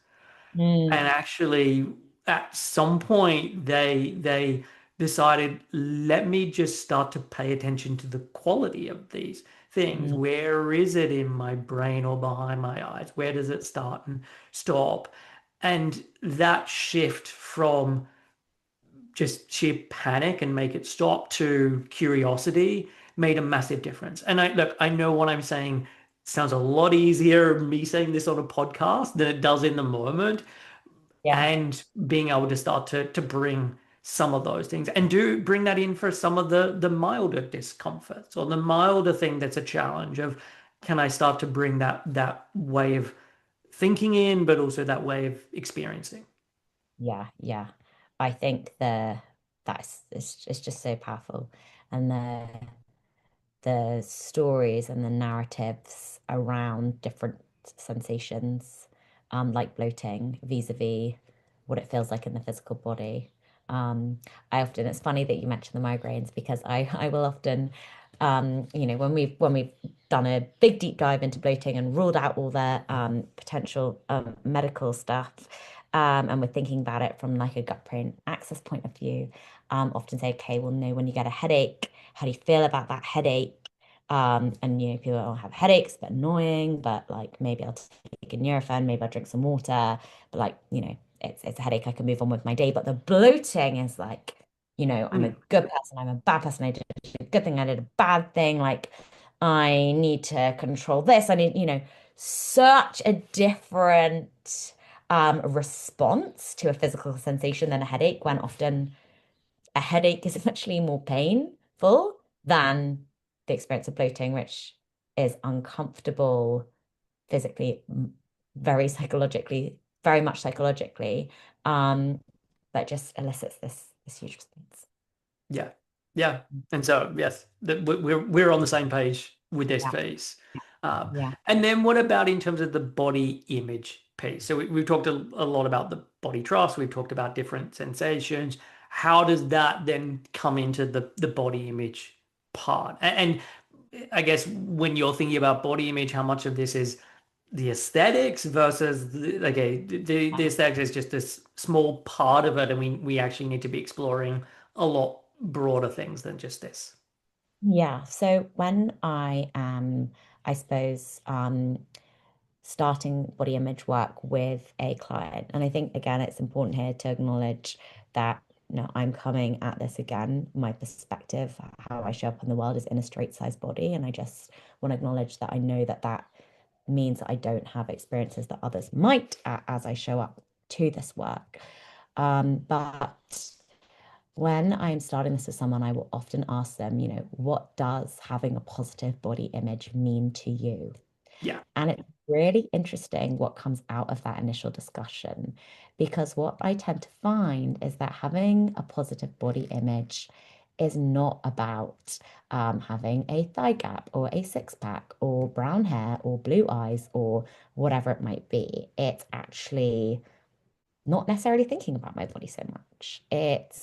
Mm, and actually at some point they decided let me just start to pay attention to the quality of these things. mm, Where is it in my brain or behind my eyes? Where does it start and stop? And that shift from just sheer panic and make it stop to curiosity made a massive difference. And I know what I'm saying sounds a lot easier me saying this on a podcast than it does in the moment, yeah. and being able to start to bring some of those things and do bring that in for some of the milder discomforts or the milder thing that's a challenge of can I start to bring that way of thinking in, but also that way of experiencing. Yeah, yeah. I think that's it's just so powerful. And the stories and the narratives around different sensations, like bloating vis-a-vis what it feels like in the physical body. Um, it's funny that you mentioned the migraines because I will often, when we've done a big deep dive into bloating and ruled out all the potential medical stuff, and we're thinking about it from like a gut-brain axis point of view, often say, okay, well, no, when you get a headache, how do you feel about that headache? And people will have headaches, but annoying, but like maybe I'll take a Nurofen, maybe I'll drink some water, but like, it's a headache, I can move on with my day. But the bloating is like, I'm a Mm, good person, I'm a bad person, I did a good thing, I did a bad thing, like I need to control this. I need, such a different response to a physical sensation than a headache, when often a headache is actually more painful than the experience of bloating, which is uncomfortable physically, very psychologically, very much psychologically, um, but just elicits this huge response. yeah, yeah. And so yes, we're on the same page with this Yeah, piece. yeah. And then what about in terms of the body image piece. So we've talked a lot about the body trust. We've talked about different sensations. How does that then come into the body image part? And I guess when you're thinking about body image, how much of this is the aesthetics versus the aesthetics is just this small part of it, and we actually need to be exploring a lot broader things than just this. Yeah, so when I am, I suppose, starting body image work with a client, and I think again, it's important here to acknowledge that I'm coming at this again, my perspective, how I show up in the world is in a straight size body, and I just want to acknowledge that I know that that means that I don't have experiences that others might as I show up to this work. But when I'm starting this with someone, I will often ask them, what does having a positive body image mean to you? Yeah, And it's really interesting what comes out of that initial discussion, because what I tend to find is that having a positive body image is not about having a thigh gap or a six pack or brown hair or blue eyes or whatever it might be. It's actually not necessarily thinking about my body so much.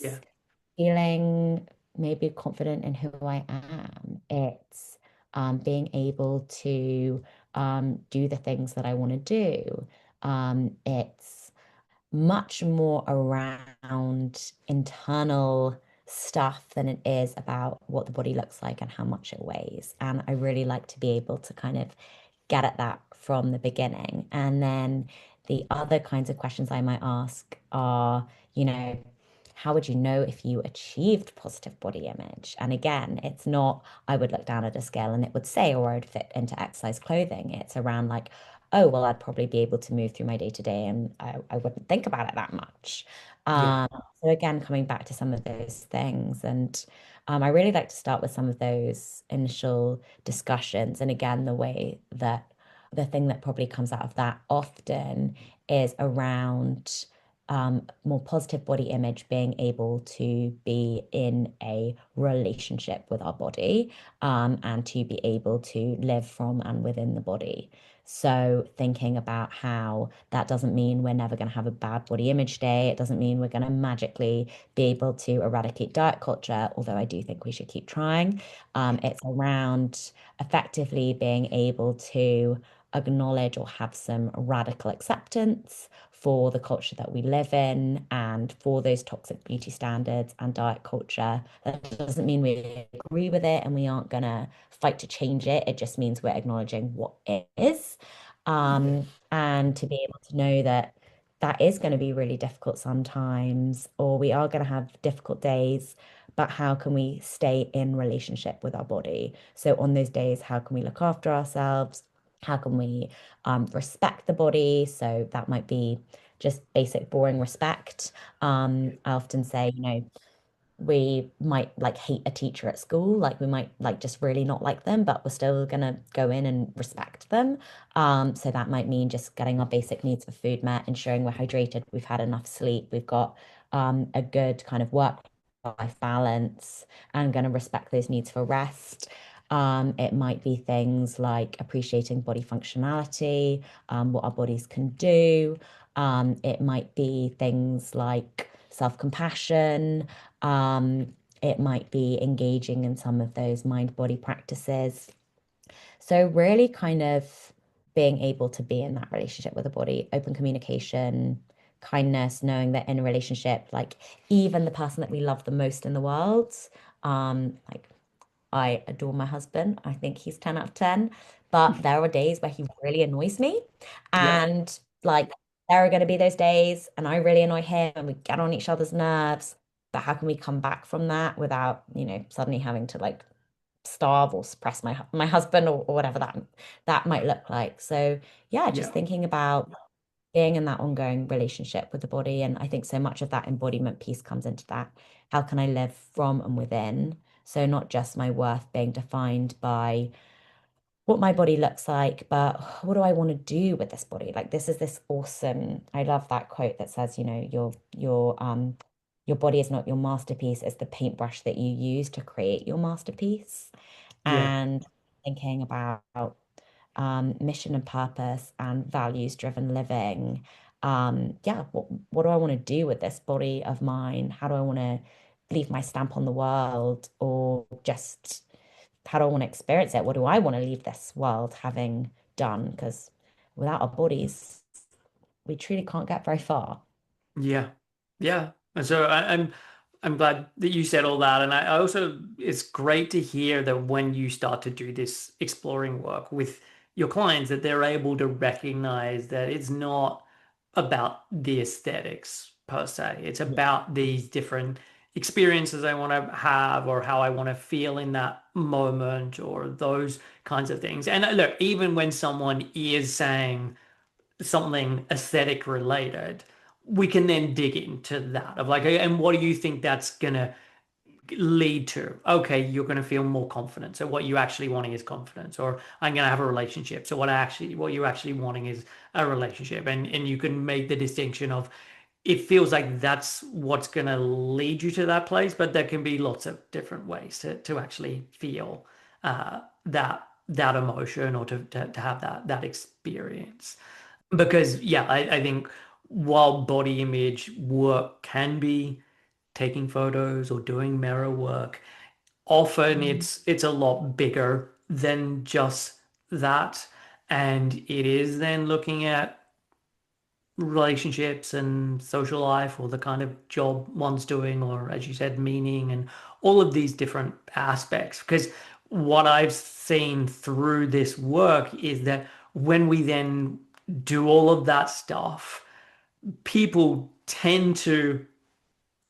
yeah, It's feeling maybe confident in who I am. It's being able to do the things that I want to do. It's much more around internal stuff than it is about what the body looks like and how much it weighs. And I really like to be able to kind of get at that from the beginning. And then the other kinds of questions I might ask are, how would you know if you achieved positive body image? And again, it's not, I would look down at a scale and it would say, or I would fit into exercise clothing. It's around like, oh, well, I'd probably be able to move through my day to day and I wouldn't think about it that much. yeah, Um, so again, coming back to some of those things. And I really like to start with some of those initial discussions. And again, the thing that probably comes out of that often is around more positive body image, being able to be in a relationship with our body, and to be able to live from and within the body. So thinking about how that doesn't mean we're never going to have a bad body image day. It doesn't mean we're going to magically be able to eradicate diet culture, although I do think we should keep trying. It's around effectively being able to acknowledge or have some radical acceptance for the culture that we live in and for those toxic beauty standards and diet culture. That doesn't mean we agree with it and we aren't going to fight to change it. It just means we're acknowledging what it is. yeah, And to be able to know that that is going to be really difficult sometimes, or we are going to have difficult days, but how can we stay in relationship with our body? So on those days, how can we look after ourselves? How can we respect the body? So that might be just basic, boring respect. I often say, we might like hate a teacher at school, like we might like just really not like them, but we're still gonna go in and respect them. So that might mean just getting our basic needs for food met, ensuring we're hydrated, we've had enough sleep, we've got a good kind of work-life balance, and gonna respect those needs for rest. It might be things like appreciating body functionality, what our bodies can do. It might be things like self-compassion. It might be engaging in some of those mind-body practices. So really kind of being able to be in that relationship with the body, open communication, kindness, knowing that in a relationship, like even the person that we love the most in the world, like I adore my husband. I think he's 10 out of 10. But there are days where he really annoys me. yeah, And like there are going to be those days and I really annoy him and we get on each other's nerves. But how can we come back from that without, suddenly having to like starve or suppress my husband or whatever that might look like. So yeah, just yeah, thinking about being in that ongoing relationship with the body. And I think so much of that embodiment piece comes into that. How can I live from and within? So not just my worth being defined by what my body looks like, but what do I want to do with this body? Like this is this awesome, I love that quote that says, your body is not your masterpiece, it's the paintbrush that you use to create your masterpiece. yeah, And thinking about mission and purpose and values driven living. Yeah, what do I want to do with this body of mine? How do I want to leave my stamp on the world, or just how do I want to experience it? What do I want to leave this world having done? Because without our bodies, we truly can't get very far. Yeah. Yeah. And so I'm glad that you said all that. And I also it's great to hear that when you start to do this exploring work with your clients, that they're able to recognize that it's not about the aesthetics per se. It's Yeah. about these different experiences I want to have or how I want to feel in that moment or those kinds of things. And look, even when someone is saying something aesthetic related, we can then dig into that of like, and what do you think that's gonna lead to? Okay, you're gonna feel more confident. So what you actually wanting is confidence, or I'm gonna have a relationship. So what you're actually wanting is a relationship, and you can make the distinction of it feels like that's what's gonna lead you to that place, but there can be lots of different ways to actually feel that emotion or to have that experience. Because yeah, I think while body image work can be taking photos or doing mirror work, often Mm. it's a lot bigger than just that. And it is then looking at relationships and social life or the kind of job one's doing, or as you said, meaning and all of these different aspects. Because what I've seen through this work is that when we then do all of that stuff, people tend to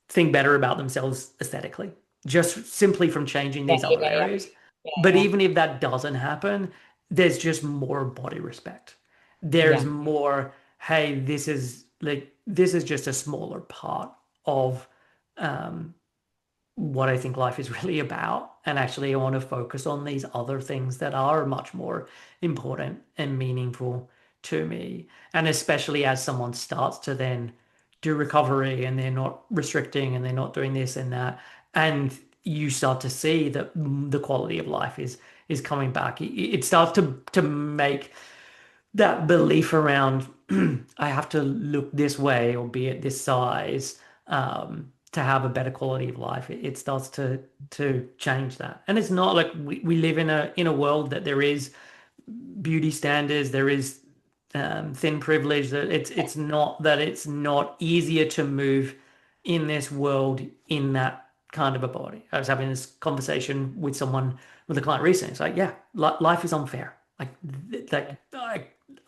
think better about themselves aesthetically, just simply from changing Yeah, these yeah, other yeah, areas. yeah, But yeah, even if that doesn't happen, there's just more body respect. There's yeah. more, hey, this is just a smaller part of um, what I think life is really about. And actually, I want to focus on these other things that are much more important and meaningful to me. And especially as someone starts to then do recovery and they're not restricting and they're not doing this and that, and you start to see that the quality of life is coming back. It starts to make that belief around I have to look this way or be at this size to have a better quality of life. It starts to change that. And it's not like we live in a world that there is beauty standards, there is thin privilege. That it's not that it's not easier to move in this world in that kind of a body. I was having this conversation with someone with a client recently. It's like, yeah, li life is unfair.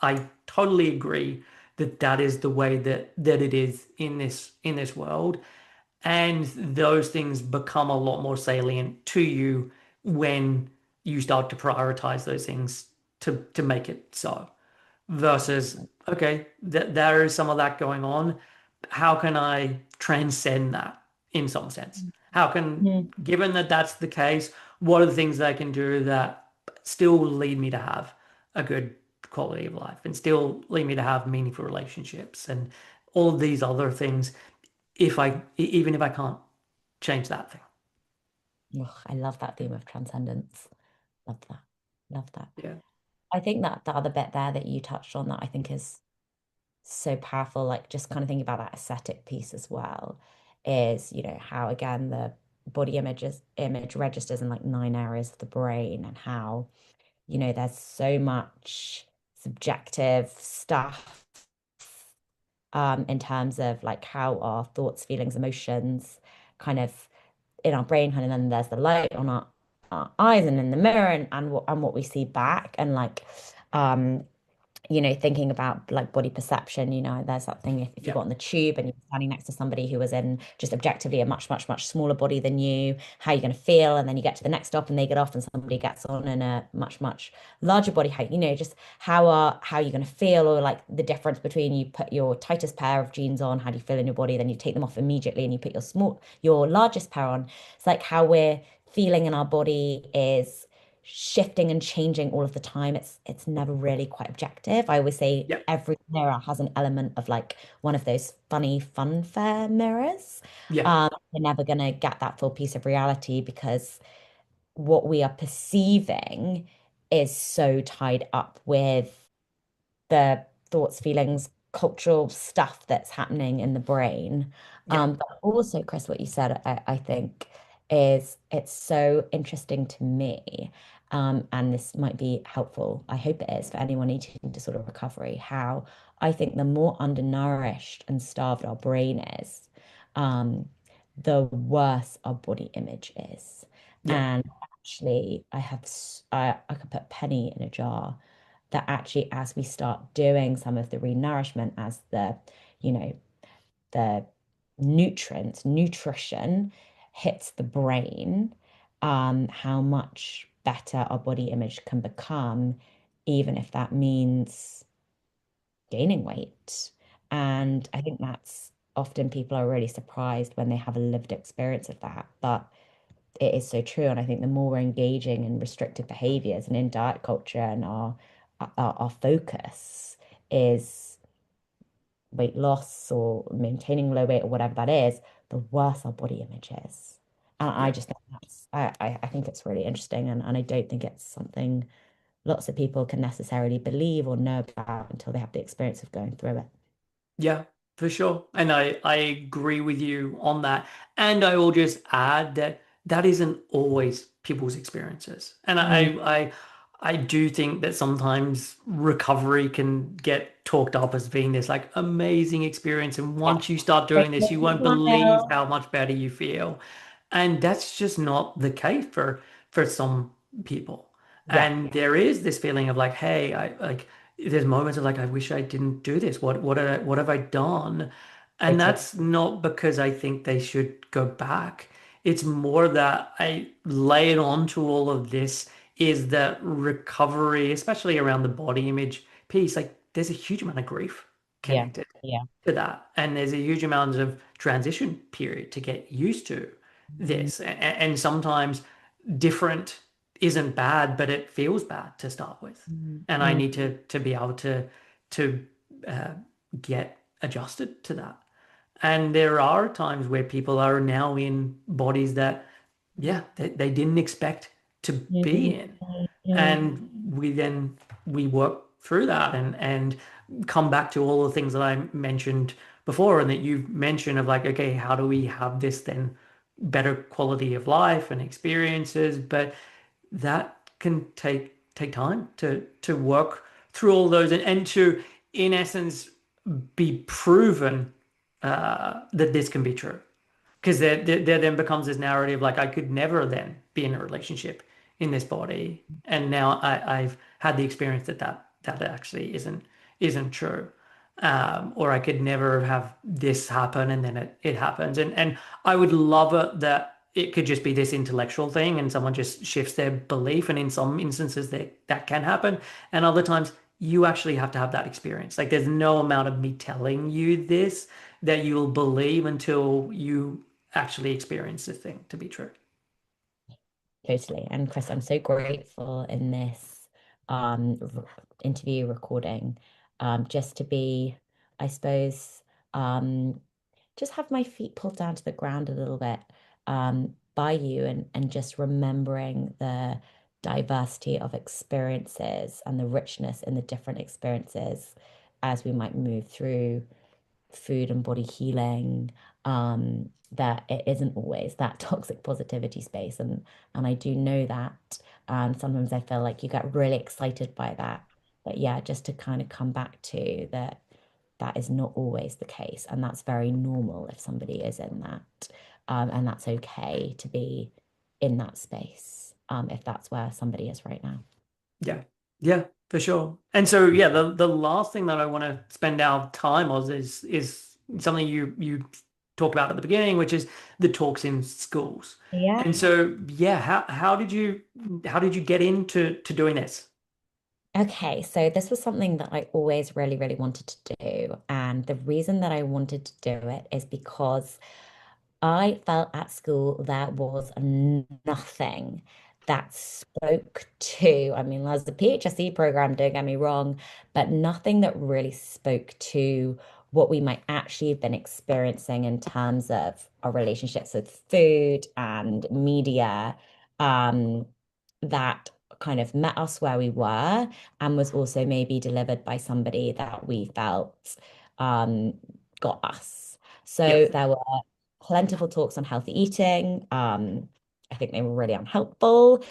I totally agree that that is the way that it is in this world, and those things become a lot more salient to you when you start to prioritize those things to make it so. Versus, okay, there is some of that going on. How can I transcend that in some sense? How can, Mhm. given that that's the case, what are the things that I can do that still lead me to have a good quality of life and still lead me to have meaningful relationships and all of these other things if even if I can't change that thing. Ugh, I love that theme of transcendence. Love that. Love that. Yeah. I think that the other bit there that you touched on that I think is so powerful, like just kind of thinking about that aesthetic piece as well, is, how again the image registers in like 9 areas of the brain, and how, there's so much subjective stuff in terms of like how our thoughts, feelings, emotions kind of in our brain, and then there's the light on our eyes and in the mirror, and what we see back, and like um thinking about like body perception, there's that thing if you Yeah. got on the tube and you're standing next to somebody who was in just objectively a much, much, much smaller body than you, how you're going to feel. And then you get to the next stop and they get off and somebody gets on in a much, much larger body height, just how you're going to feel, or like the difference between you put your tightest pair of jeans on, how do you feel in your body? Then you take them off immediately and you put your largest pair on. It's like how we're feeling in our body is shifting and changing all of the time. It's never really quite objective. I always say Yeah. every mirror has an element of like one of those funny fun fair mirrors. Yeah. We're never gonna get that full piece of reality, because what we are perceiving is so tied up with the thoughts, feelings, cultural stuff that's happening in the brain. Yeah. But also, Chris, what you said, I think is it's so interesting to me. And this might be helpful, I hope it is, for anyone eating disorder recovery, how I think the more undernourished and starved our brain is, um, the worse our body image is. Yeah. And actually, I could put a penny in a jar that actually, as we start doing some of the renourishment, as you know, the nutrition hits the brain, how much better our body image can become, even if that means gaining weight. And I think that's often people are really surprised when they have a lived experience of that. But it is so true. And I think the more we're engaging in restrictive behaviors and in diet culture and our focus is weight loss or maintaining low weight or whatever that is, the worse our body image is. And I Yeah. just think I think it's really interesting and I don't think it's something lots of people can necessarily believe or know about until they have the experience of going through it. Yeah, for sure. And I agree with you on that. And I will just add that that isn't always people's experiences. And Mm. I do think that sometimes recovery can get talked up as being this like amazing experience. And Yeah. once you start doing Make this, me you won't believe smile. how much better you feel. And that's just not the case for some people. Yeah, And there is this feeling of like, hey, I like there's moments of like, I wish I didn't do this. What have I done? And totally. that's not because I think they should go back. It's more that I lay it on to all of this is that recovery, especially around the body image piece, like there's a huge amount of grief Yeah, connected yeah. to that. And there's a huge amount of transition period to get used to Mm, this. And sometimes different isn't bad, but it feels bad to start with. mm, And I mm. need to be able to uh, get adjusted to that. And there are times where people are now in bodies that, yeah, they didn't expect to be Mm, in. mm, And we work through that and come back to all the things that I mentioned before and that you mentioned of like, okay, how do we have this then better quality of life and experiences? But that can take time to work through all those and to, in essence, be proven that this can be true. Because there then becomes this narrative like I could never then be in a relationship in this body, and now I've had the experience that actually isn't true, or I could never have this happen, and then it happens, and I would love it that it could just be this intellectual thing, and someone just shifts their belief, and in some instances that can happen, and other times you actually have to have that experience. Like there's no amount of me telling you this that you'll believe until you actually experience this thing to be true. totally. And Chris, I'm so grateful in this interview recording, just to be, I suppose, um, just have my feet pulled down to the ground a little bit by you and just remembering the diversity of experiences and the richness in the different experiences as we might move through food and body healing, that it isn't always that toxic positivity space. And I do know that. Sometimes I feel like you get really excited by that. But yeah, just to kind of come back to that, that is not always the case. And that's very normal if somebody is in that. And that's okay to be in that space, if that's where somebody is right now. Yeah, yeah, for sure. And so yeah, the last thing that I want to spend our time on is something you talked about at the beginning, which is the talks in schools. Yeah. And so yeah, how did you get into to doing this? Okay, so this was something that I always really, really wanted to do. And the reason that I wanted to do it is because I felt at school there was nothing that spoke to, I mean, there's the PHSE program, don't get me wrong, but nothing that really spoke to what we might actually have been experiencing in terms of our relationships with food and media, um, that kind of met us where we were and was also maybe delivered by somebody that we felt um, got us. So Yep. there were plentiful talks on healthy eating. I think they were really unhelpful.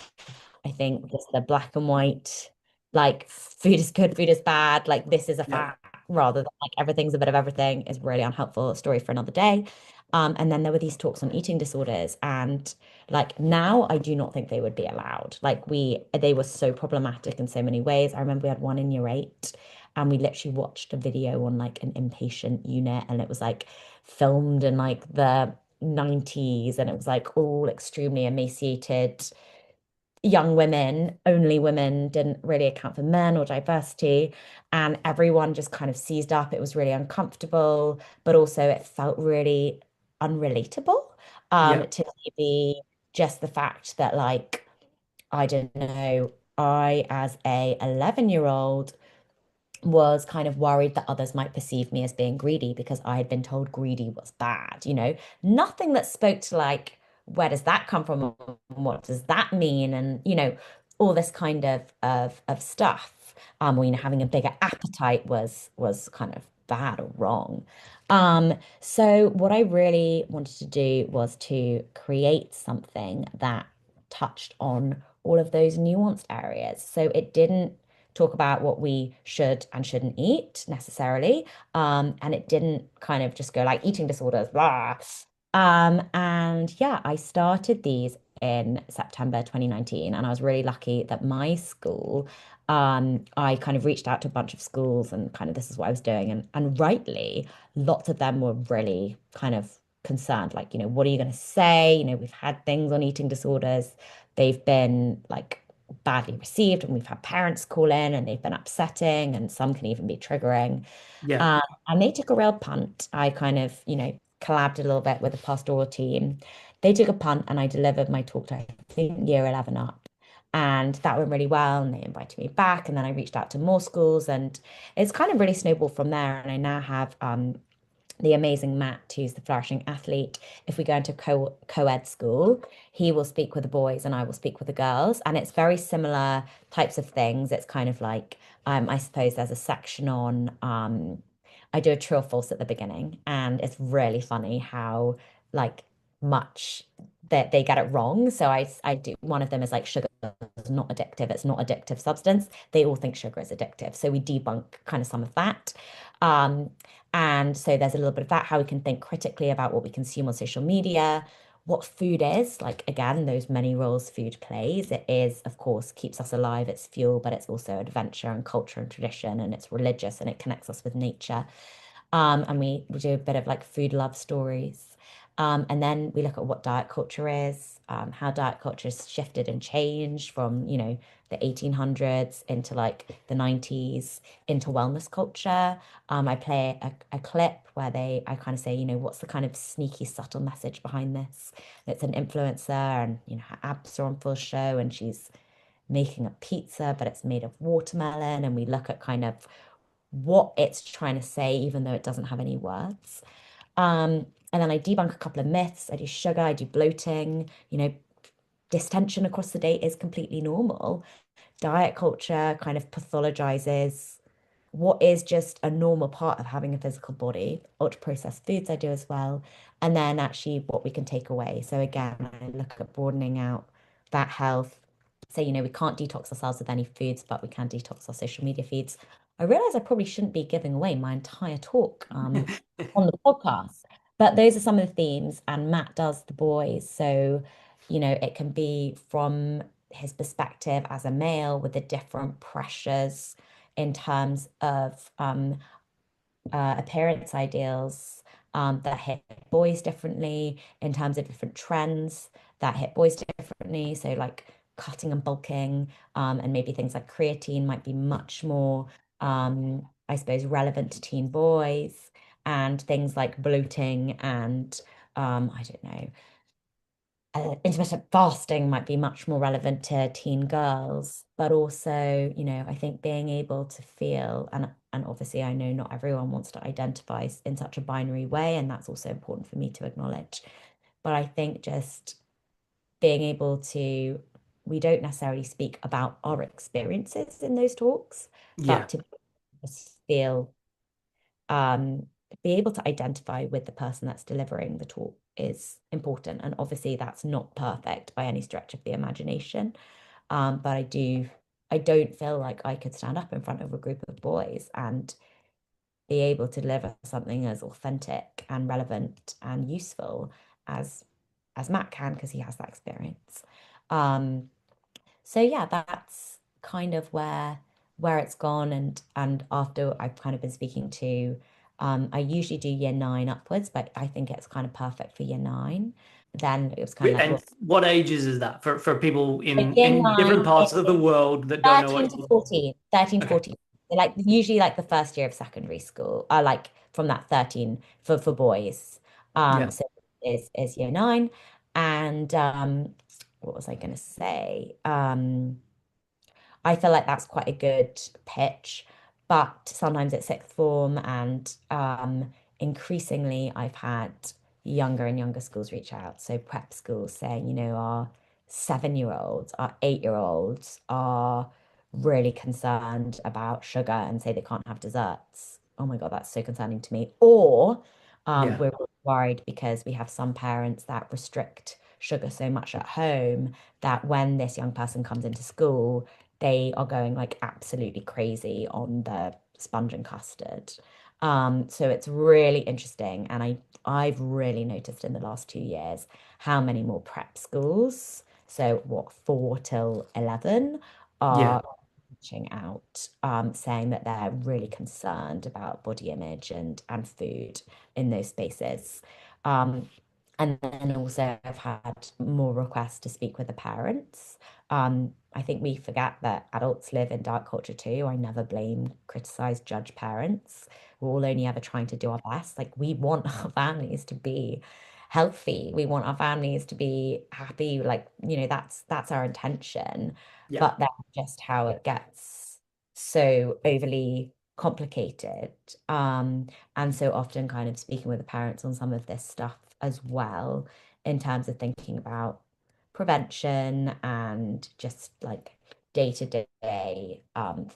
I think just the black and white, like food is good, food is bad, like this is a Yep. fact, rather than like everything's a bit of everything is really unhelpful. Story for another day. And then there were these talks on eating disorders, and like now I do not think they would be allowed. Like they were so problematic in so many ways. I remember we had one in year eight, and we literally watched a video on like an inpatient unit, and it was like filmed in like the 90s, and it was like all extremely emaciated young women, only women, didn't really account for men or diversity. And everyone just kind of seized up. It was really uncomfortable, but also it felt really unrelatable Yep. to maybe just the fact that, like, I don't know, I, as a 11-year-old, was kind of worried that others might perceive me as being greedy because I had been told greedy was bad, nothing that spoke to like, where does that come from? What does that mean? And, all this kind of stuff. Or, having a bigger appetite was kind of bad or wrong. So what I really wanted to do was to create something that touched on all of those nuanced areas. So it didn't talk about what we should and shouldn't eat necessarily. And it didn't kind of just go like eating disorders, blah. And yeah, I started these in September 2019, and I was really lucky that my school, I kind of reached out to a bunch of schools and kind of this is what I was doing. And rightly, lots of them were really kind of concerned, like, what are you going to say? We've had things on eating disorders. They've been like badly received, and we've had parents call in and they've been upsetting, and some can even be triggering. Yep. Um, and they took a real punt. I kind of, collabed a little bit with the pastoral team. They took a punt, and I delivered my talk to, I think, year 11 up. And that went really well. And they invited me back. And then I reached out to more schools, and it's kind of really snowballed from there. And I now have the amazing Matt, who's the flourishing athlete. If we go into co-ed school, he will speak with the boys and I will speak with the girls. And it's very similar types of things. It's kind of like, I suppose there's a section on, I do a true or false at the beginning. And it's really funny how like much that they get it wrong. So I do, one of them is like sugar is not addictive. It's not addictive substance. They all think sugar is addictive. So we debunk kind of some of that. Um, and so there's a little bit of that, how we can think critically about what we consume on social media, what food is. Like, again, those many roles food plays. It is, of course, keeps us alive, it's fuel, but it's also adventure and culture and tradition, and it's religious and it connects us with nature. And we do a bit of like food love stories. And then we look at what diet culture is, how diet culture has shifted and changed from, the 1800s into like the 90s into wellness culture. I play a clip where I kind of say, what's the kind of sneaky, subtle message behind this? It's an influencer, and, her abs are on full show, and she's making a pizza, but it's made of watermelon. And we look at kind of what it's trying to say, even though it doesn't have any words. And then I debunk a couple of myths. I do sugar, I do bloating, distension across the day is completely normal. Diet culture kind of pathologizes what is just a normal part of having a physical body. Ultra processed foods I do as well. And then actually what we can take away. So again, I look at broadening out that health. So, we can't detox ourselves with any foods, but we can detox our social media feeds. I realize I probably shouldn't be giving away my entire talk on the podcast, but those are some of the themes, and Matt does the boys. So, it can be from his perspective as a male with the different pressures in terms of appearance ideals that hit boys differently, in terms of different trends that hit boys differently. So, like cutting and bulking, and maybe things like creatine might be much more, I suppose, relevant to teen boys, and things like bloating and, I don't know, intermittent fasting might be much more relevant to teen girls, but also, I think being able to feel, and obviously I know not everyone wants to identify in such a binary way, and that's also important for me to acknowledge. But I think just being able to we don't necessarily speak about our experiences in those talks, Yeah. but to just feel um, be able to identify with the person that's delivering the talk is important. And obviously, that's not perfect by any stretch of the imagination. But I don't feel like I could stand up in front of a group of boys and be able to deliver something as authentic and relevant and useful as Matt can because he has that experience. Um, so yeah, that's kind of where it's gone. And after I've kind of been speaking to, I usually do year nine upwards, but I think it's kind of perfect for year nine. Then it was kind of like, And well, what ages is that for people year in different nine parts of the is world that don't know 13 what? to 14, 13 to Okay. 14. Like usually like the first year of secondary school, like from that 13 for boys. Yeah. So is year nine. And what was I gonna say? I feel like that's quite a good pitch, but sometimes it's sixth form, and increasingly I've had younger and younger schools reach out. So prep schools saying, our 7-year-olds, our 8-year-olds are really concerned about sugar and say they can't have desserts. Oh my God, that's so concerning to me. Or Yeah. we're worried because we have some parents that restrict sugar so much at home that when this young person comes into school, they are going like absolutely crazy on the sponge and custard. So it's really interesting. And I've really noticed in the last 2 years how many more prep schools, so what, 4 till 11, Yeah. are reaching out, saying that they're really concerned about body image and food in those spaces. Um, and then also I've had more requests to speak with the parents. I think we forget that adults live in dark culture too. I never blame, criticize, judge parents. We're all only ever trying to do our best. Like we want our families to be healthy. We want our families to be happy. Like, that's our intention. Yeah. But that's just how it gets so overly complicated. And so often kind of speaking with the parents on some of this stuff as well, in terms of thinking about prevention and just like day-to-day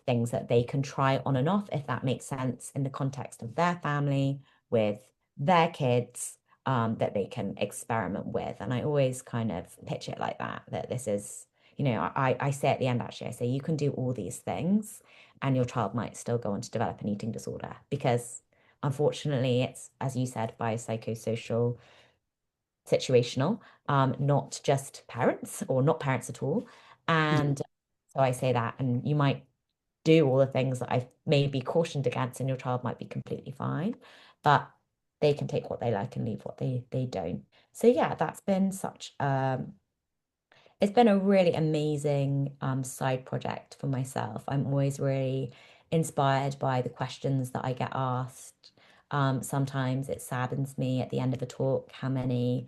things that they can try on and off, if that makes sense, in the context of their family with their kids, that they can experiment with. And I always kind of pitch it like that this is, I say at the end, actually, I say you can do all these things and your child might still go on to develop an eating disorder because unfortunately it's, as you said, biopsychosocial, situational, not just parents or not parents at all. Yeah. And so I say that, and you might do all the things that I've maybe cautioned against, and your child might be completely fine, but they can take what they like and leave what they don't. So yeah, that's been such it's been a really amazing side project for myself. I'm always really inspired by the questions that I get asked. Sometimes it saddens me at the end of a talk how many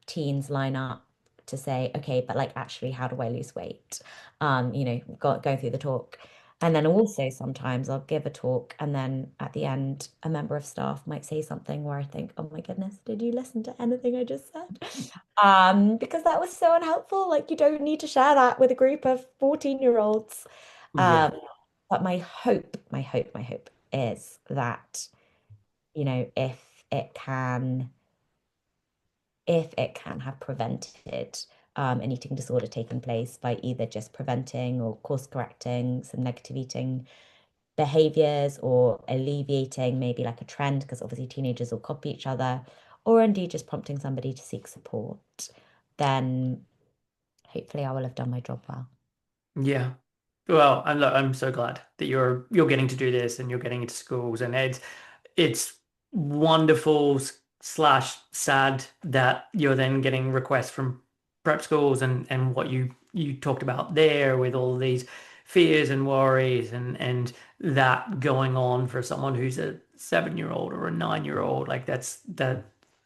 teens line up to say, okay, but like actually, how do I lose weight? Going through the talk. And then also sometimes I'll give a talk and then at the end, a member of staff might say something where I think, oh my goodness, did you listen to anything I just said? Because that was so unhelpful. Like you don't need to share that with a group of 14-year-olds. Yeah. Um, but my hope is that, if it can have prevented an eating disorder taking place by either just preventing or course correcting some negative eating behaviors or alleviating maybe like a trend, because obviously teenagers will copy each other, or indeed just prompting somebody to seek support, then hopefully I will have done my job well. Yeah. Well, I'm so glad that you're getting to do this and you're getting into schools, and it's wonderful slash sad that you're then getting requests from prep schools and what you talked about there with all these fears and worries and that going on for someone who's a 7-year old or a 9-year old. Like that.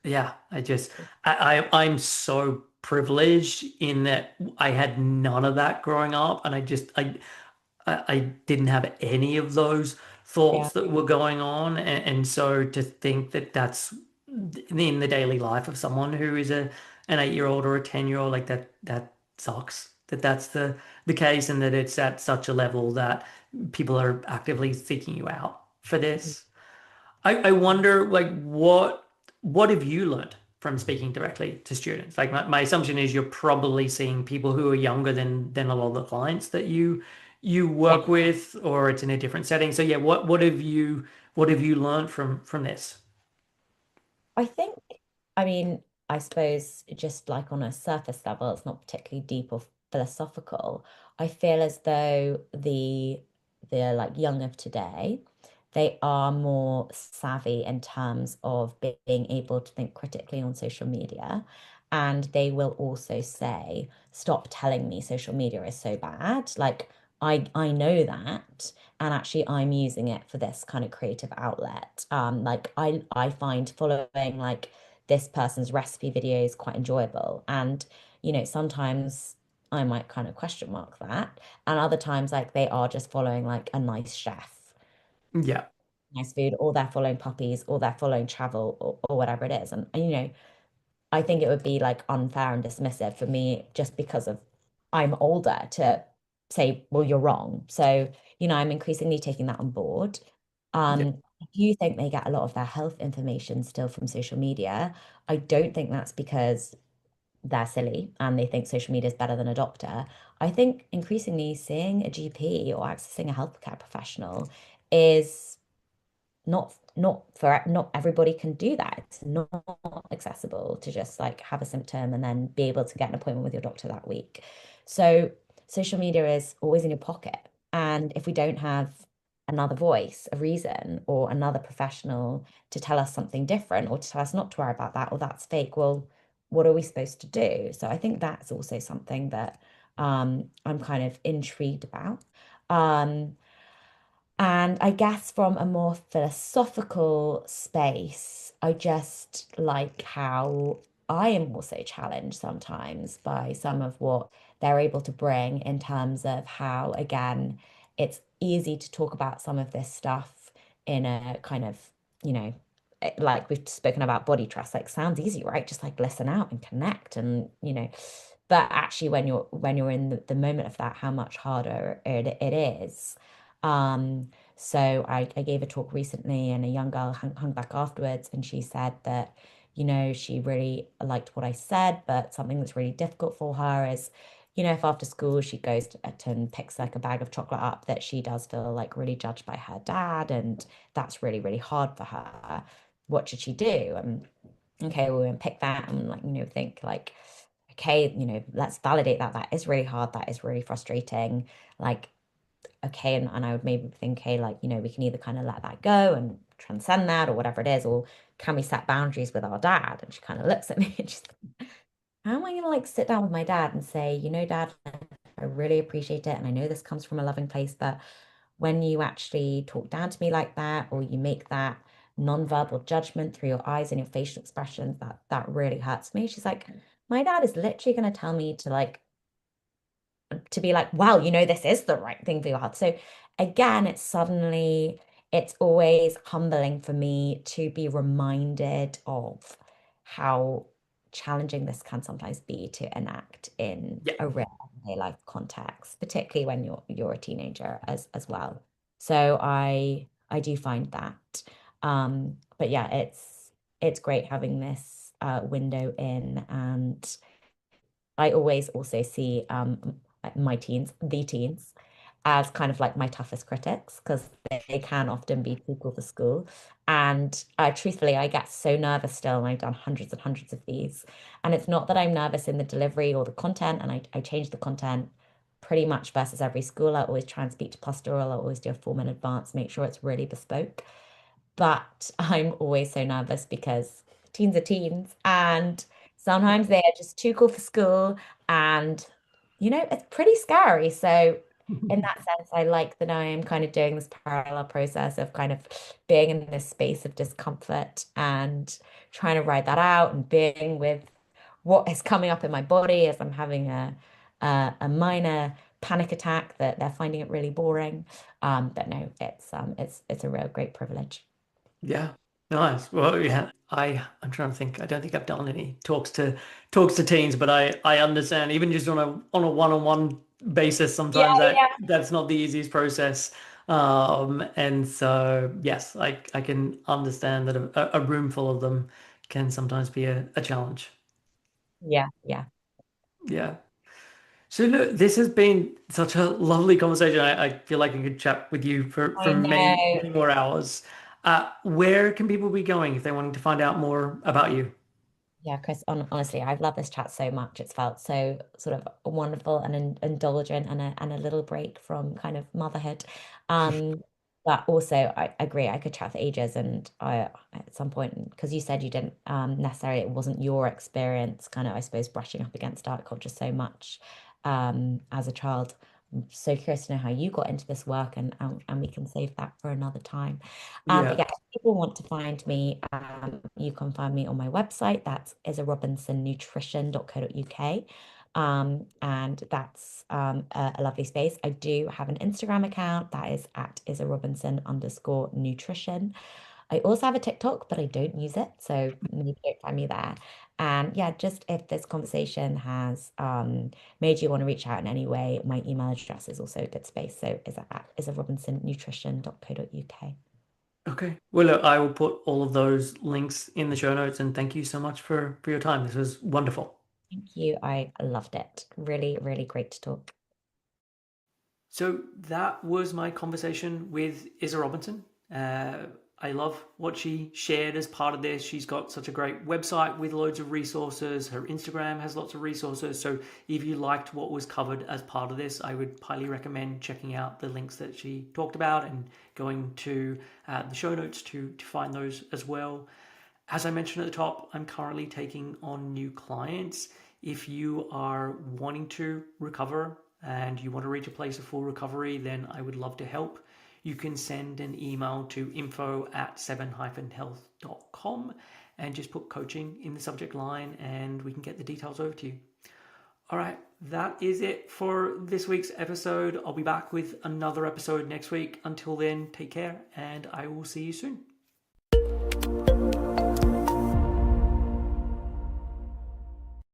Yeah, I'm so privileged in that I had none of that growing up, and I didn't have any of those Yeah. thoughts that were going on. And so to think that that's in the daily life of someone who is a an 8-year-old or a 10-year-old, like that sucks. That's the case, and that it's at such a level that people are actively seeking you out for this. I wonder, like, what have you learned from speaking directly to students? Like, my assumption is you're probably seeing people who are younger than a lot of the clients that you work with, or it's in a different setting. So yeah, what have you learned from this? I think, I mean, I suppose just like on a surface level, it's not particularly deep or philosophical. I feel as though the like young of today, they are more savvy in terms of being able to think critically on social media. And they will also say, stop telling me social media is so bad. Like I know that, and actually I'm using it for this kind of creative outlet. Like I find following like this person's recipe videos quite enjoyable, and sometimes I might kind of question mark that, and other times like they are just following like a nice chef, Yeah, nice food, or they're following puppies, or they're following travel, or whatever it is, and I think it would be like unfair and dismissive for me just because of I'm older to say, well, you're wrong. So, I'm increasingly taking that on board. yeah, I do think they get a lot of their health information still from social media. I don't think that's because they're silly and they think social media is better than a doctor. I think increasingly seeing a GP or accessing a healthcare professional is not everybody can do that. It's not accessible to just like have a symptom and then be able to get an appointment with your doctor that week. So social media is always in your pocket. And if we don't have another voice, a reason, or another professional to tell us something different or to tell us not to worry about that or that's fake, well, what are we supposed to do? So I think that's also something that I'm kind of intrigued about. Um, and I guess from a more philosophical space, I just like how I am also challenged sometimes by some of what they're able to bring in terms of how, again, it's easy to talk about some of this stuff in a kind of, you know, like we've spoken about body trust, like sounds easy, right? Just like listen out and connect and but actually when you're in the moment of that, how much harder it is. So I gave a talk recently, and a young girl hung back afterwards, and she said that, she really liked what I said, but something that's really difficult for her is, if after school she goes to and picks like a bag of chocolate up, that she does feel like really judged by her dad, and that's really, really hard for her. What should she do? And okay, well, we pick that and like, think like, okay, let's validate that. That is really hard. That is really frustrating. Like, okay, and I would maybe think, hey, like, we can either kind of let that go and transcend that or whatever it is, or can we set boundaries with our dad? And she kind of looks at me and she's like, how am I gonna like sit down with my dad and say, dad, I really appreciate it, and I know this comes from a loving place, but when you actually talk down to me like that, or you make that non-verbal judgment through your eyes and your facial expressions, that really hurts me. She's like, my dad is literally gonna tell me to be like, wow, this is the right thing for your health. So again, it's always humbling for me to be reminded of how challenging this can sometimes be to enact in yeah, a real everyday life context, particularly when you're a teenager as well. So I do find that. But yeah, it's great having this window in, and I always also see my teens, the teens, as kind of like my toughest critics because they can often be too cool for school. And truthfully, I get so nervous still, and I've done hundreds and hundreds of these. And it's not that I'm nervous in the delivery or the content, and I change the content pretty much versus every school. I always try and speak to pastoral, I always do a form in advance, make sure it's really bespoke. But I'm always so nervous because teens are teens, and sometimes they are just too cool for school, and it's pretty scary. So in that sense, I like that I am kind of doing this parallel process of kind of being in this space of discomfort and trying to ride that out, and being with what is coming up in my body as I'm having a minor panic attack, that they're finding it really boring. But no, it's a real great privilege. yeah. Nice. Well, yeah, I'm trying to think. I don't think I've done any talks to teens, but I understand even just on a one-on-one basis, Yeah, sometimes yeah. that's not the easiest process. And so yes, I can understand that a room full of them can sometimes be a challenge. Yeah, yeah. Yeah. So look, this has been such a lovely conversation. I feel like I could chat with you for I many, know. many more hours. Where can people be going if they wanting to find out more about you? Yeah, Chris, honestly, I've loved this chat so much. It's felt so sort of wonderful and indulgent and a little break from kind of motherhood. Um, but also I agree, I could chat for ages and I at some point, because you said you didn't necessarily it wasn't your experience, kind of, I suppose, brushing up against diet culture so much as a child. I'm so curious to know how you got into this work and we can save that for another time. But Yeah. yeah, if people want to find me, you can find me on my website. That's isarobinsonnutrition.co.uk. And that's a lovely space. I do have an Instagram account that is at isarobinson_nutrition. I also have a TikTok, but I don't use it. So maybe don't find me there. And yeah, just if this conversation has made you want to reach out in any way, my email address is also a good space. So is at isarobinsonnutrition.co.uk. Okay. Well, look, I will put all of those links in the show notes, and thank you so much for your time. This was wonderful. Thank you. I loved it. Really, really great to talk. So that was my conversation with Isa Robinson. I love what she shared as part of this. She's got such a great website with loads of resources. Her Instagram has lots of resources. So if you liked what was covered as part of this, I would highly recommend checking out the links that she talked about and going to the show notes to find those as well. As I mentioned at the top, I'm currently taking on new clients. If you are wanting to recover and you want to reach a place of full recovery, then I would love to help. You can send an email to info@7-health.com and just put coaching in the subject line and we can get the details over to you. All right, that is it for this week's episode. I'll be back with another episode next week. Until then, take care and I will see you soon.